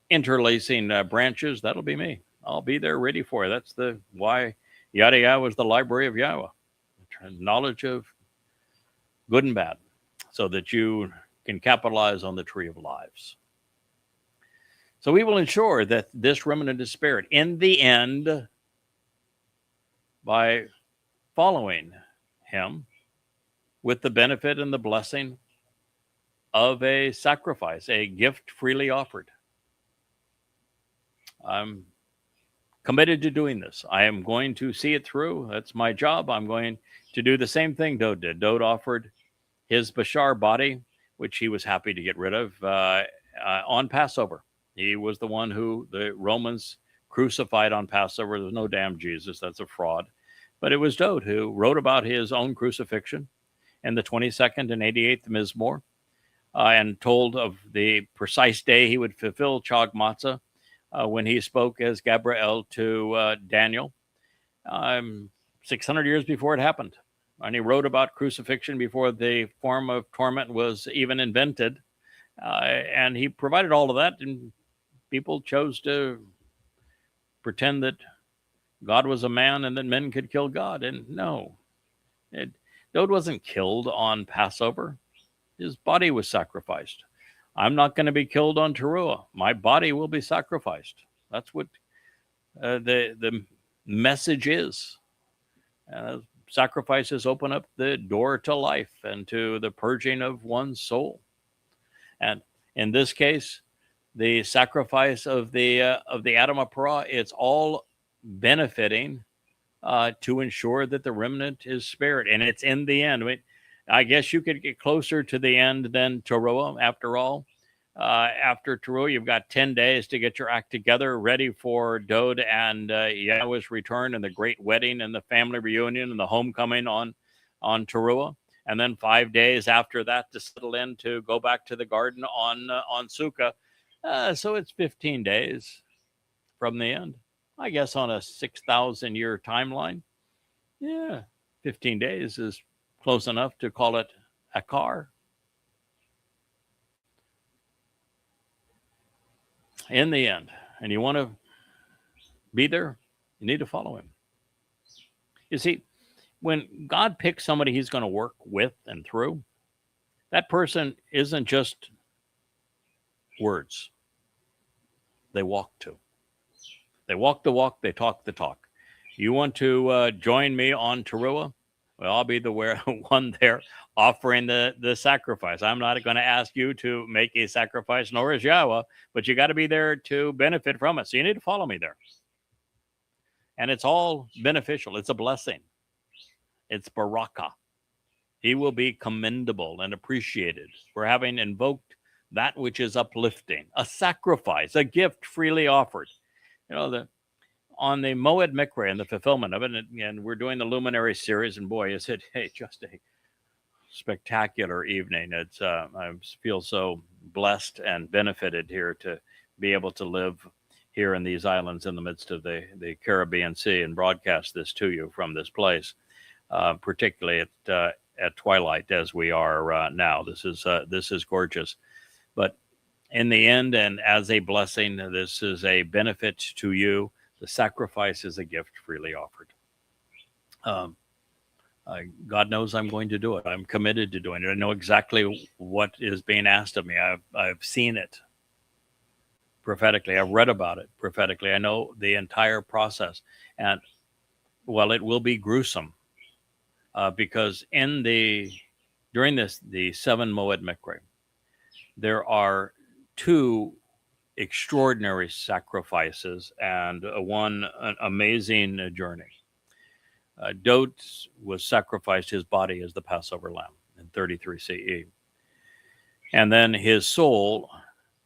interlacing branches, that'll be me. I'll be there ready for you. That's the why Yada Yahweh is the library of Yahweh. Knowledge of good and bad, so that you can capitalize on the tree of lives. So we will ensure that this remnant is spared in the end by following him with the benefit and the blessing of a sacrifice, a gift freely offered. I'm committed to doing this. I am going to see it through. That's my job. I'm going to do the same thing Dod did. Dod offered his Bashar body, which he was happy to get rid of, on Passover. He was the one who the Romans crucified on Passover. There's no damn Jesus. That's a fraud. But it was Dod who wrote about his own crucifixion in the 22nd and 88th Mizmor, and told of the precise day he would fulfill Chag Matzah when he spoke as Gabriel to Daniel 600 years before it happened. And he wrote about crucifixion before the form of torment was even invented. And he provided all of that, and people chose to pretend that God was a man and that men could kill God. And no, Dod wasn't killed on Passover. His body was sacrificed. I'm not going to be killed on Teruah. My body will be sacrificed. That's what the message is. Sacrifices open up the door to life and to the purging of one's soul. And in this case, the sacrifice of the Adama Parah, it's all benefiting to ensure that the remnant is spared. And it's in the end. I mean, I guess you could get closer to the end than Teruah, after all. After Teruah, you've got 10 days to get your act together, ready for Dod and Yahweh's return and the great wedding and the family reunion and the homecoming on Teruah. And then 5 days after that to settle in to go back to the garden on Sukkah. So it's 15 days from the end. I guess on a 6,000-year timeline. Yeah, 15 days is close enough to call it a car. In the end, and you want to be there, you need to follow him. You see, when God picks somebody he's going to work with and through, that person isn't just words. They walk too. They walk the walk, they talk the talk. You want to join me on Teruah? Well, I'll be the one there offering the sacrifice. I'm not going to ask you to make a sacrifice, nor is Yahweh, but you got to be there to benefit from it. So you need to follow me there. And it's all beneficial. It's a blessing. It's barakah. He will be commendable and appreciated for having invoked that which is uplifting, a sacrifice, a gift freely offered. You know, on the Moed Mikre and the fulfillment of it, and we're doing the Luminary series, and boy, is it just a spectacular evening. It's I feel so blessed and benefited here to be able to live here in these islands in the midst of the Caribbean Sea and broadcast this to you from this place, particularly at twilight as we are now. This is gorgeous, but in the end, and as a blessing, this is a benefit to you. The sacrifice is a gift freely offered. God knows I'm going to do it. I'm committed to doing it. I know exactly what is being asked of me. I've seen it prophetically. I've read about it prophetically. I know the entire process. And well, it will be gruesome because during the 7 Moed Mikre, there are 2 extraordinary sacrifices and one an amazing journey. Dod was sacrificed his body as the Passover lamb in 33 CE. And then his soul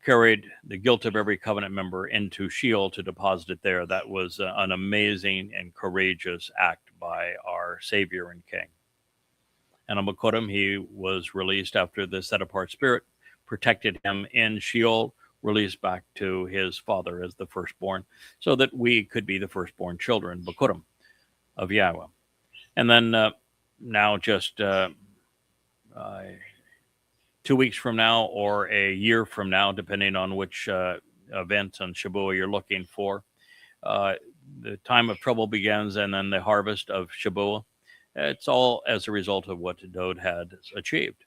carried the guilt of every covenant member into Sheol to deposit it there. That was an amazing and courageous act by our Savior and King. And on Bokodim, he was released after the set-apart spirit protected him in Sheol, released back to his father as the firstborn, so that we could be the firstborn children, Bokodim, of Yahweh. And then now just 2 weeks from now or a year from now, depending on which event on Shabuah you're looking for, the time of trouble begins, and then the harvest of Shabuah. It's all as a result of what Dod had achieved.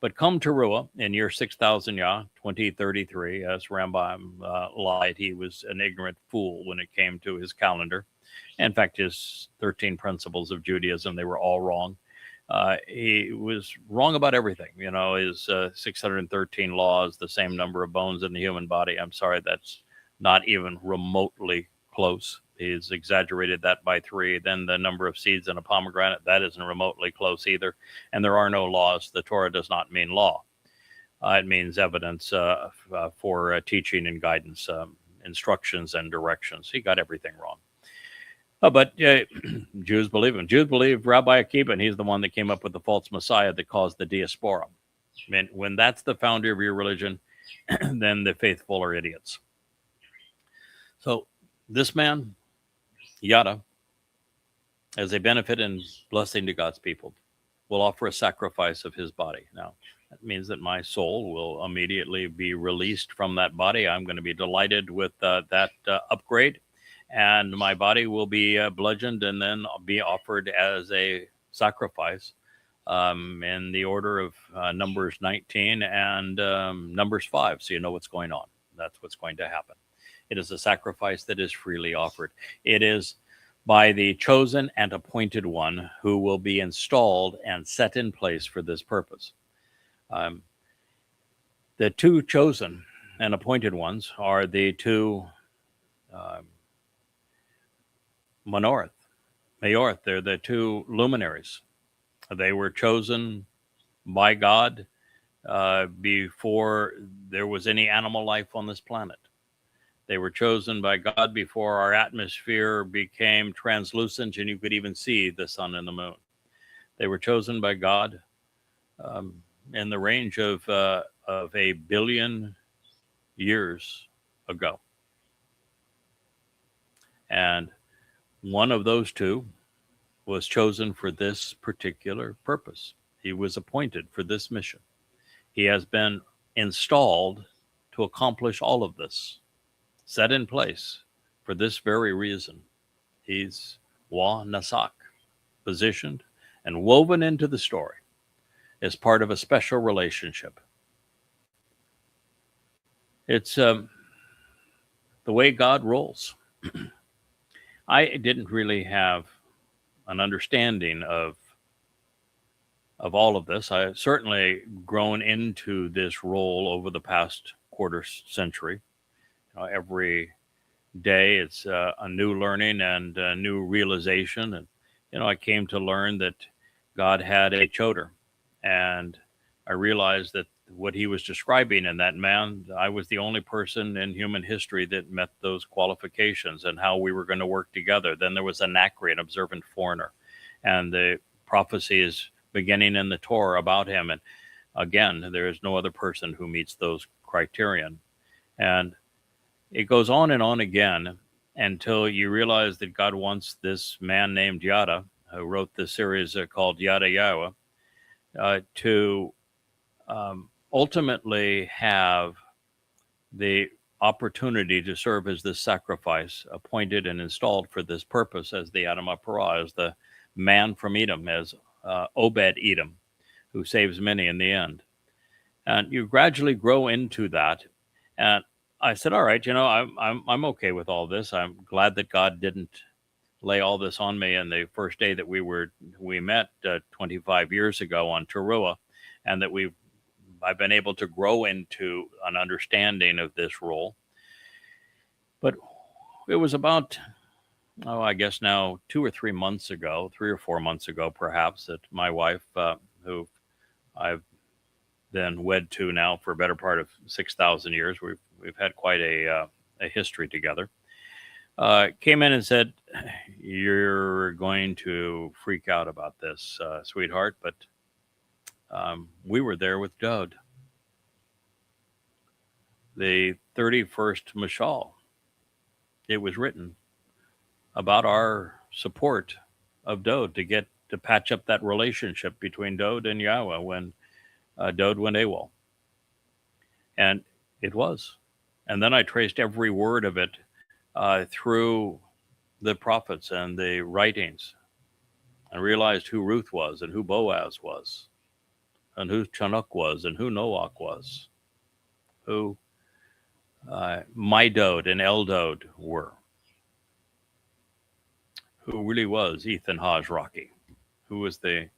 But come Teruah in year 6000 Yah, 2033, as Rambam lied, he was an ignorant fool when it came to his calendar. In fact, his 13 principles of Judaism, they were all wrong. He was wrong about everything. You know, his 613 laws, the same number of bones in the human body. I'm sorry, that's not even remotely close. He's exaggerated that by 3. Then the number of seeds in a pomegranate, that isn't remotely close either. And there are no laws. The Torah does not mean law. It means evidence for teaching and guidance, instructions and directions. He got everything wrong. But Jews believe him. Jews believe Rabbi Akiba, and he's the one that came up with the false Messiah that caused the diaspora. I mean, when that's the founder of your religion, then the faithful are idiots. So this man, Yada, as a benefit and blessing to God's people, will offer a sacrifice of his body. Now, that means that my soul will immediately be released from that body. I'm going to be delighted with that upgrade. And my body will be bludgeoned and then be offered as a sacrifice in the order of Numbers 19 and Numbers 5. So you know what's going on. That's what's going to happen. It is a sacrifice that is freely offered. It is by the chosen and appointed one who will be installed and set in place for this purpose. The 2 chosen and appointed ones are the 2 Mayorth. They're the 2 luminaries. They were chosen by God before there was any animal life on this planet. They were chosen by God before our atmosphere became translucent and you could even see the sun and the moon. They were chosen by God in the range of 1 billion years ago. And one of those 2 was chosen for this particular purpose. He was appointed for this mission. He has been installed to accomplish all of this, set in place for this very reason. He's wa nasak, positioned and woven into the story as part of a special relationship. It's the way God rolls. I didn't really have an understanding of all of this. I have certainly grown into this role over the past quarter century. Every day it's a new learning and a new realization. And, I came to learn that God had a choder and I realized that what he was describing in that man, I was the only person in human history that met those qualifications, and how we were going to work together. Then there was Anachri, an observant foreigner, and the prophecy is beginning in the Torah about him. And again, there is no other person who meets those criterion. And it goes on again until you realize that God wants this man named Yada, who wrote the series called Yada Yahweh, to ultimately have the opportunity to serve as this sacrifice, appointed and installed for this purpose as the Adam Parah, as the man from Edom, as Obed Edom, who saves many in the end. And you gradually grow into that. And I said, all right, I'm okay with all this. I'm glad that God didn't lay all this on me in the first day that we met 25 years ago on Teruah, and that I've been able to grow into an understanding of this role. But it was about, I guess now 2 or 3 months ago, 3 or 4 months ago, perhaps, that my wife, who I've been wed to now for a better part of 6,000 years, we've had quite a history together, came in and said, "You're going to freak out about this, sweetheart, but we were there with Dode. The 31st Mashal, it was written about our support of Dode to patch up that relationship between Dode and Yahweh when Dode went AWOL." And it was. And then I traced every word of it through the prophets and the writings, and realized who Ruth was, and who Boaz was, and who Chanuk was, and who Noach was, who Midod and Eldod were, who really was Ethan Haj Rocky, who was the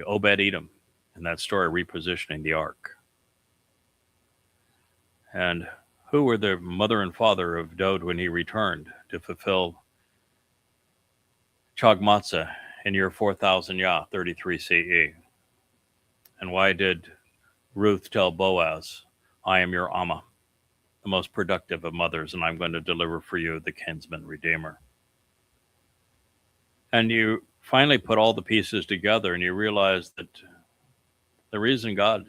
Obed Edom in that story, repositioning the ark, and who were the mother and father of Dode when he returned to fulfill Chag Matzah in year 4000 Yah, 33 CE. And why did Ruth tell Boaz, "I am your Amma, the most productive of mothers, and I'm going to deliver for you the kinsman redeemer"? And you finally put all the pieces together, and you realize that the reason God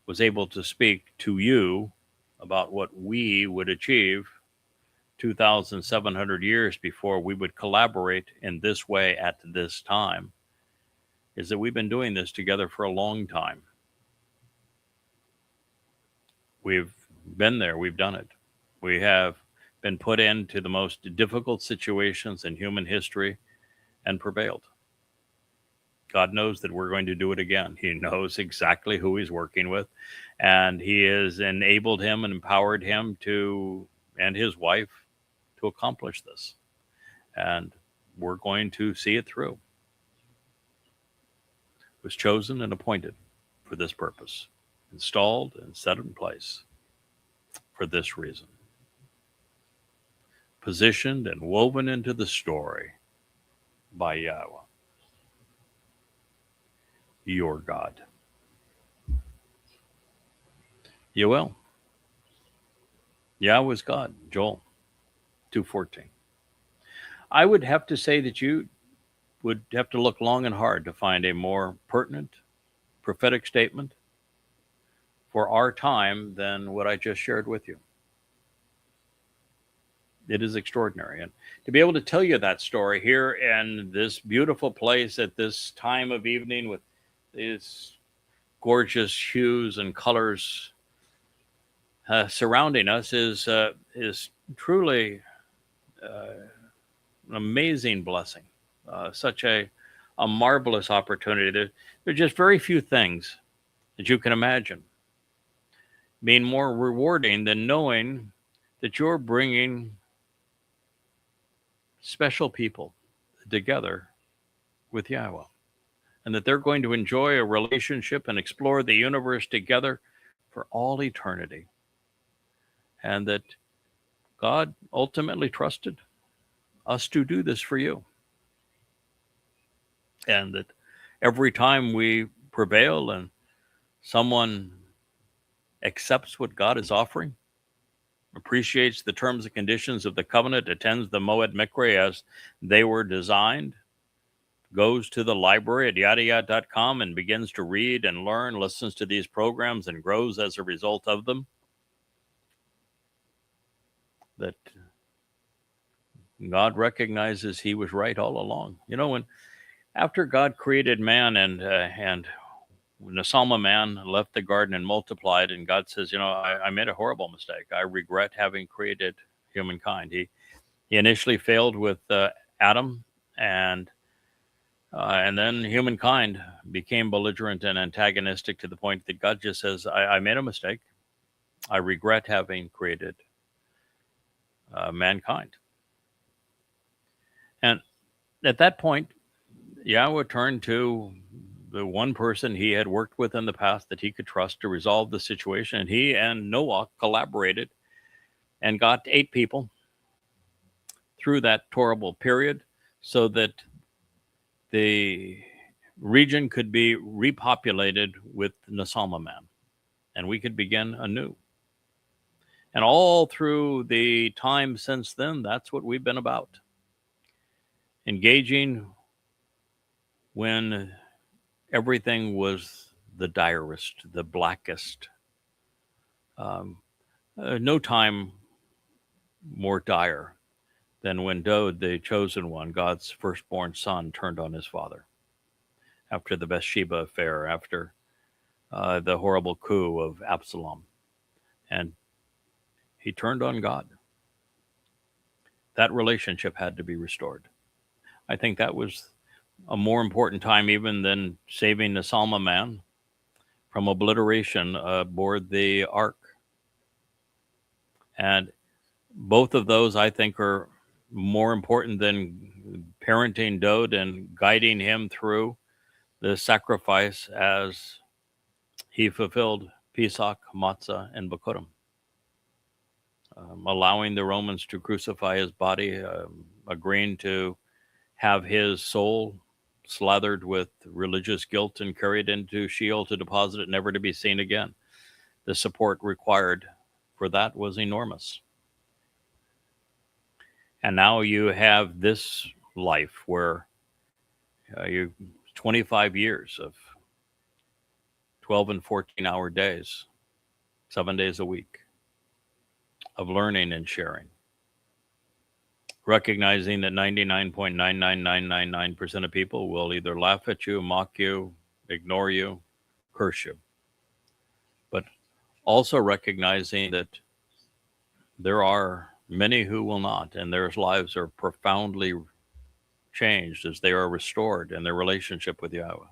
was able to speak to you about what we would achieve 2,700 years before we would collaborate in this way at this time is that we've been doing this together for a long time. We've been there, we've done it. We have been put into the most difficult situations in human history and prevailed. God knows that we're going to do it again. He knows exactly who he's working with, and he has enabled him and empowered him and his wife to accomplish this. And we're going to see it through. It was chosen and appointed for this purpose, installed and set in place for this reason, positioned and woven into the story by Yahweh, your God. Yoel. Yahweh's God, Joel 2:14. I would have to say that you would have to look long and hard to find a more pertinent prophetic statement for our time than what I just shared with you. It is extraordinary. And to be able to tell you that story here in this beautiful place at this time of evening with these gorgeous hues and colors surrounding us is truly an amazing blessing. Such a marvelous opportunity. There are just very few things that you can imagine being more rewarding than knowing that you're bringing special people together with Yahweh, and that they're going to enjoy a relationship and explore the universe together for all eternity. And that God ultimately trusted us to do this for you. And that every time we prevail and someone accepts what God is offering, appreciates the terms and conditions of the covenant, attends the Moed Mikre as they were designed, goes to the library at yadayat.com and begins to read and learn, listens to these programs and grows as a result of them, that God recognizes he was right all along. You know, when after God created man and when the Salma man left the garden and multiplied, and God says, you know, I made a horrible mistake. I regret having created humankind. He initially failed with Adam, and then humankind became belligerent and antagonistic to the point that God just says, I made a mistake. I regret having created mankind. And at that point, Yahweh turned to the one person he had worked with in the past that he could trust to resolve the situation. And he and Noah collaborated and got 8 people through that horrible period so that the region could be repopulated with Nasalma man, and we could begin anew. And all through the time since then, that's what we've been about. Engaging when everything was the direst, the blackest. No time more dire than when Dod, the chosen one, God's firstborn son, turned on his father. After the Bathsheba affair, after the horrible coup of Absalom. And he turned on God. That relationship had to be restored. I think that was a more important time even than saving the Salma man from obliteration aboard the ark. And both of those, I think, are more important than parenting Dod and guiding him through the sacrifice as he fulfilled Pesach, Matzah, and Bikurim. Allowing the Romans to crucify his body, agreeing to have his soul slathered with religious guilt and carried into Sheol to deposit it, never to be seen again. The support required for that was enormous. And now you have this life where you 25 years of 12 and 14-hour days, 7 days a week, of learning and sharing, recognizing that 99.99999% of people will either laugh at you, mock you, ignore you, curse you, but also recognizing that there are many who will not, and their lives are profoundly changed as they are restored in their relationship with Yahweh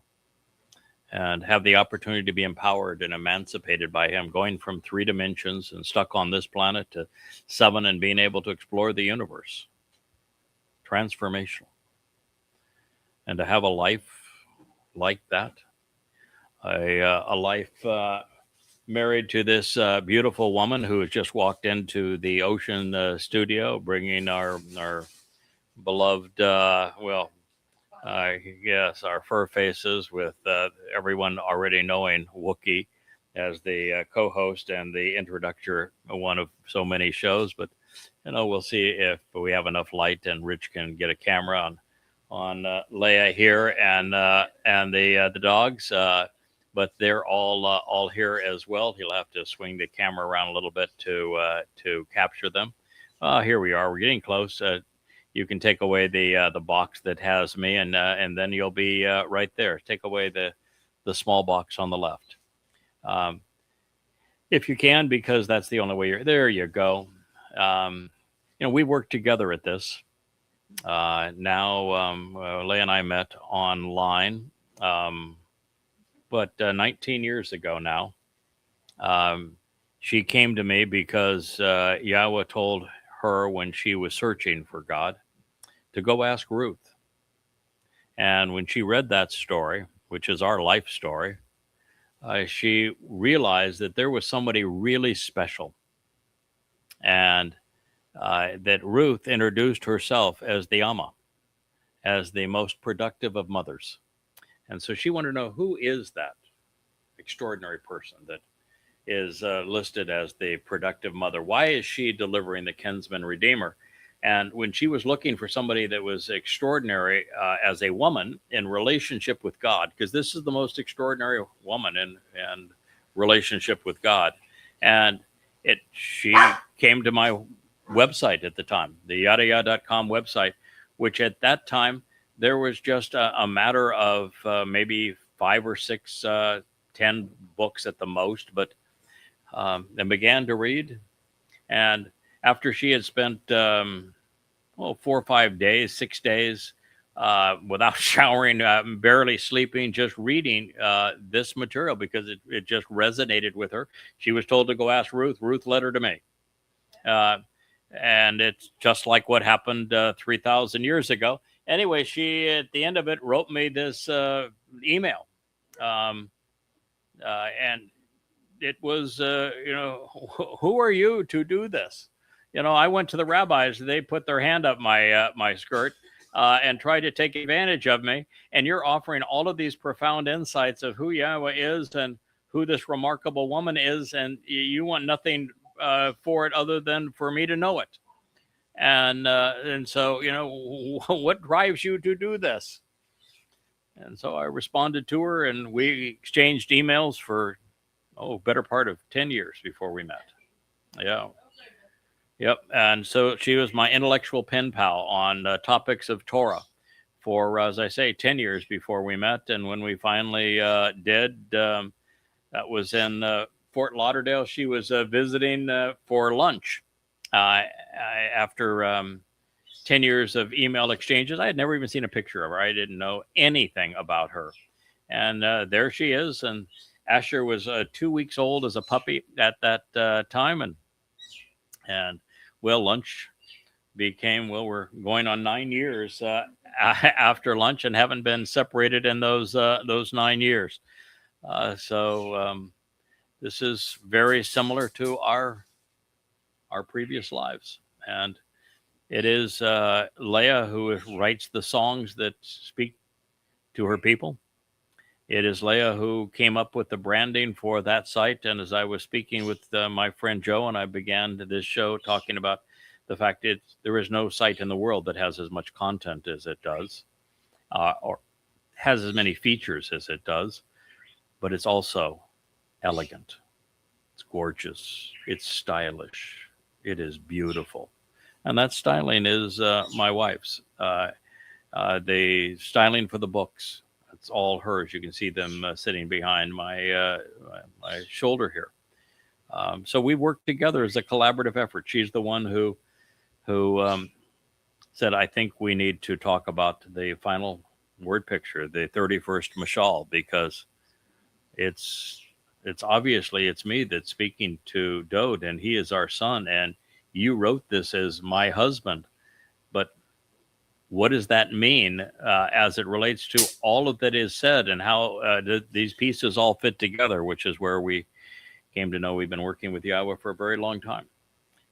and have the opportunity to be empowered and emancipated by him, going from 3 dimensions and stuck on this planet to 7 and being able to explore the universe. Transformational. And to have a life like that, a life married to this beautiful woman who has just walked into the Ocean studio, bringing our beloved, yes, our fur faces with everyone already knowing Wookiee as the co-host and the introductor of one of so many shows. But, you know, we'll see if we have enough light and Rich can get a camera on Leia here and the dogs. But they're all here as well. He'll have to swing the camera around a little bit to capture them. Here we are. We're getting close. You can take away the box that has me, and then you'll be right there. Take away the small box on the left, if you can, because that's the only way you're there. You go. You know, we work together at this. Now, Leigh and I met online, but 19 years ago now. She came to me because Yahweh told her when she was searching for God to go ask Ruth. And when she read that story, which is our life story, she realized that there was somebody really special. And that Ruth introduced herself as the Amma, as the most productive of mothers. And so she wanted to know, who is that extraordinary person that is listed as the productive mother? Why is she delivering the kinsman redeemer? And when she was looking for somebody that was extraordinary as a woman in relationship with God, because this is the most extraordinary woman in relationship with God, and she came to my website at the time, the yadaya.com website, which at that time there was just a matter of maybe 5 or 6, 10 books at the most, but and began to read. And after she had spent 4 or 5 days, 6 days without showering, barely sleeping, just reading this material because it just resonated with her. She was told to go ask Ruth. Ruth led her to me. And it's just like what happened 3,000 years ago. Anyway, she, at the end of it, wrote me this email. And it was, who are you to do this? I went to the rabbis. They put their hand up my skirt and tried to take advantage of me. And you're offering all of these profound insights of who Yahweh is and who this remarkable woman is. And you want nothing for it other than for me to know it. And so, what drives you to do this? And so I responded to her, and we exchanged emails for better part of 10 years before we met. Yeah. Yep. And so she was my intellectual pen pal on topics of Torah for, as I say, 10 years before we met. And when we finally did, that was in Fort Lauderdale. She was visiting for lunch after 10 years of email exchanges. I had never even seen a picture of her. I didn't know anything about her. And there she is. And Asher was 2 weeks old as a puppy at that time. And lunch became, we're going on 9 years after lunch and haven't been separated in those 9 years. So this is very similar to our previous lives. And it is Leah who writes the songs that speak to her people. It is Leah who came up with the branding for that site. And as I was speaking with my friend Joe, and I began this show talking about the fact that there is no site in the world that has as much content as it does, or has as many features as it does, but it's also elegant. It's gorgeous. It's stylish. It is beautiful. And that styling is my wife's. The styling for the books, it's all hers. You can see them sitting behind my shoulder here. So we work together as a collaborative effort. She's the one who said, I think we need to talk about the final word picture, the 31st Mashal, because it's obviously it's me that's speaking to Dode, and he is our son, and you wrote this as my husband. But what does that mean as it relates to all of that is said, and how these pieces all fit together, which is where we came to know we've been working with Yahweh for a very long time.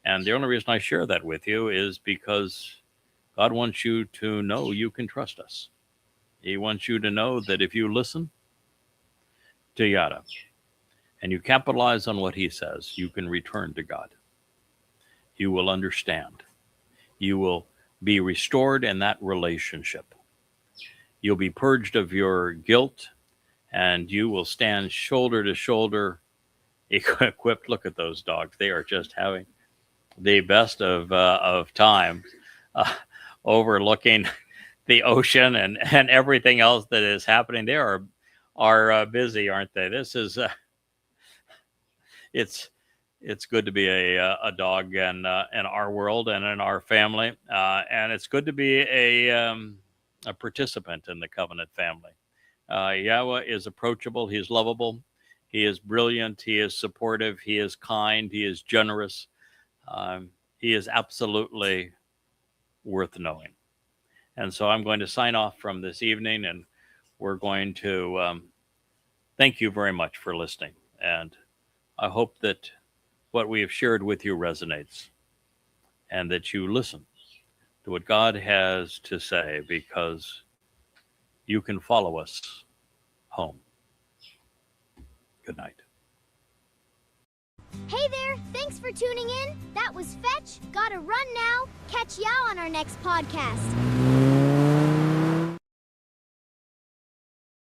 And the only reason I share that with you is because God wants you to know you can trust us. He wants you to know that if you listen to Yada and you capitalize on what he says, you can return to God. You will understand. You will be restored in that relationship. You'll be purged of your guilt, and you will stand shoulder to shoulder equipped. Look at those dogs. They are just having the best of time, overlooking the ocean and everything else that is happening. They are busy, aren't they? This is it's good to be a dog in our world and in our family, and it's good to be a participant in the covenant family. Yahweh is approachable. He is lovable. He is brilliant. He is supportive. He is kind. He is generous. He is absolutely worth knowing. And so I'm going to sign off from this evening, and we're going to thank you very much for listening. And I hope that what we have shared with you resonates, and that you listen to what God has to say, because you can follow us home. Good night. Hey there, thanks for tuning in. That was Fetch. Gotta run now. Catch y'all on our next podcast.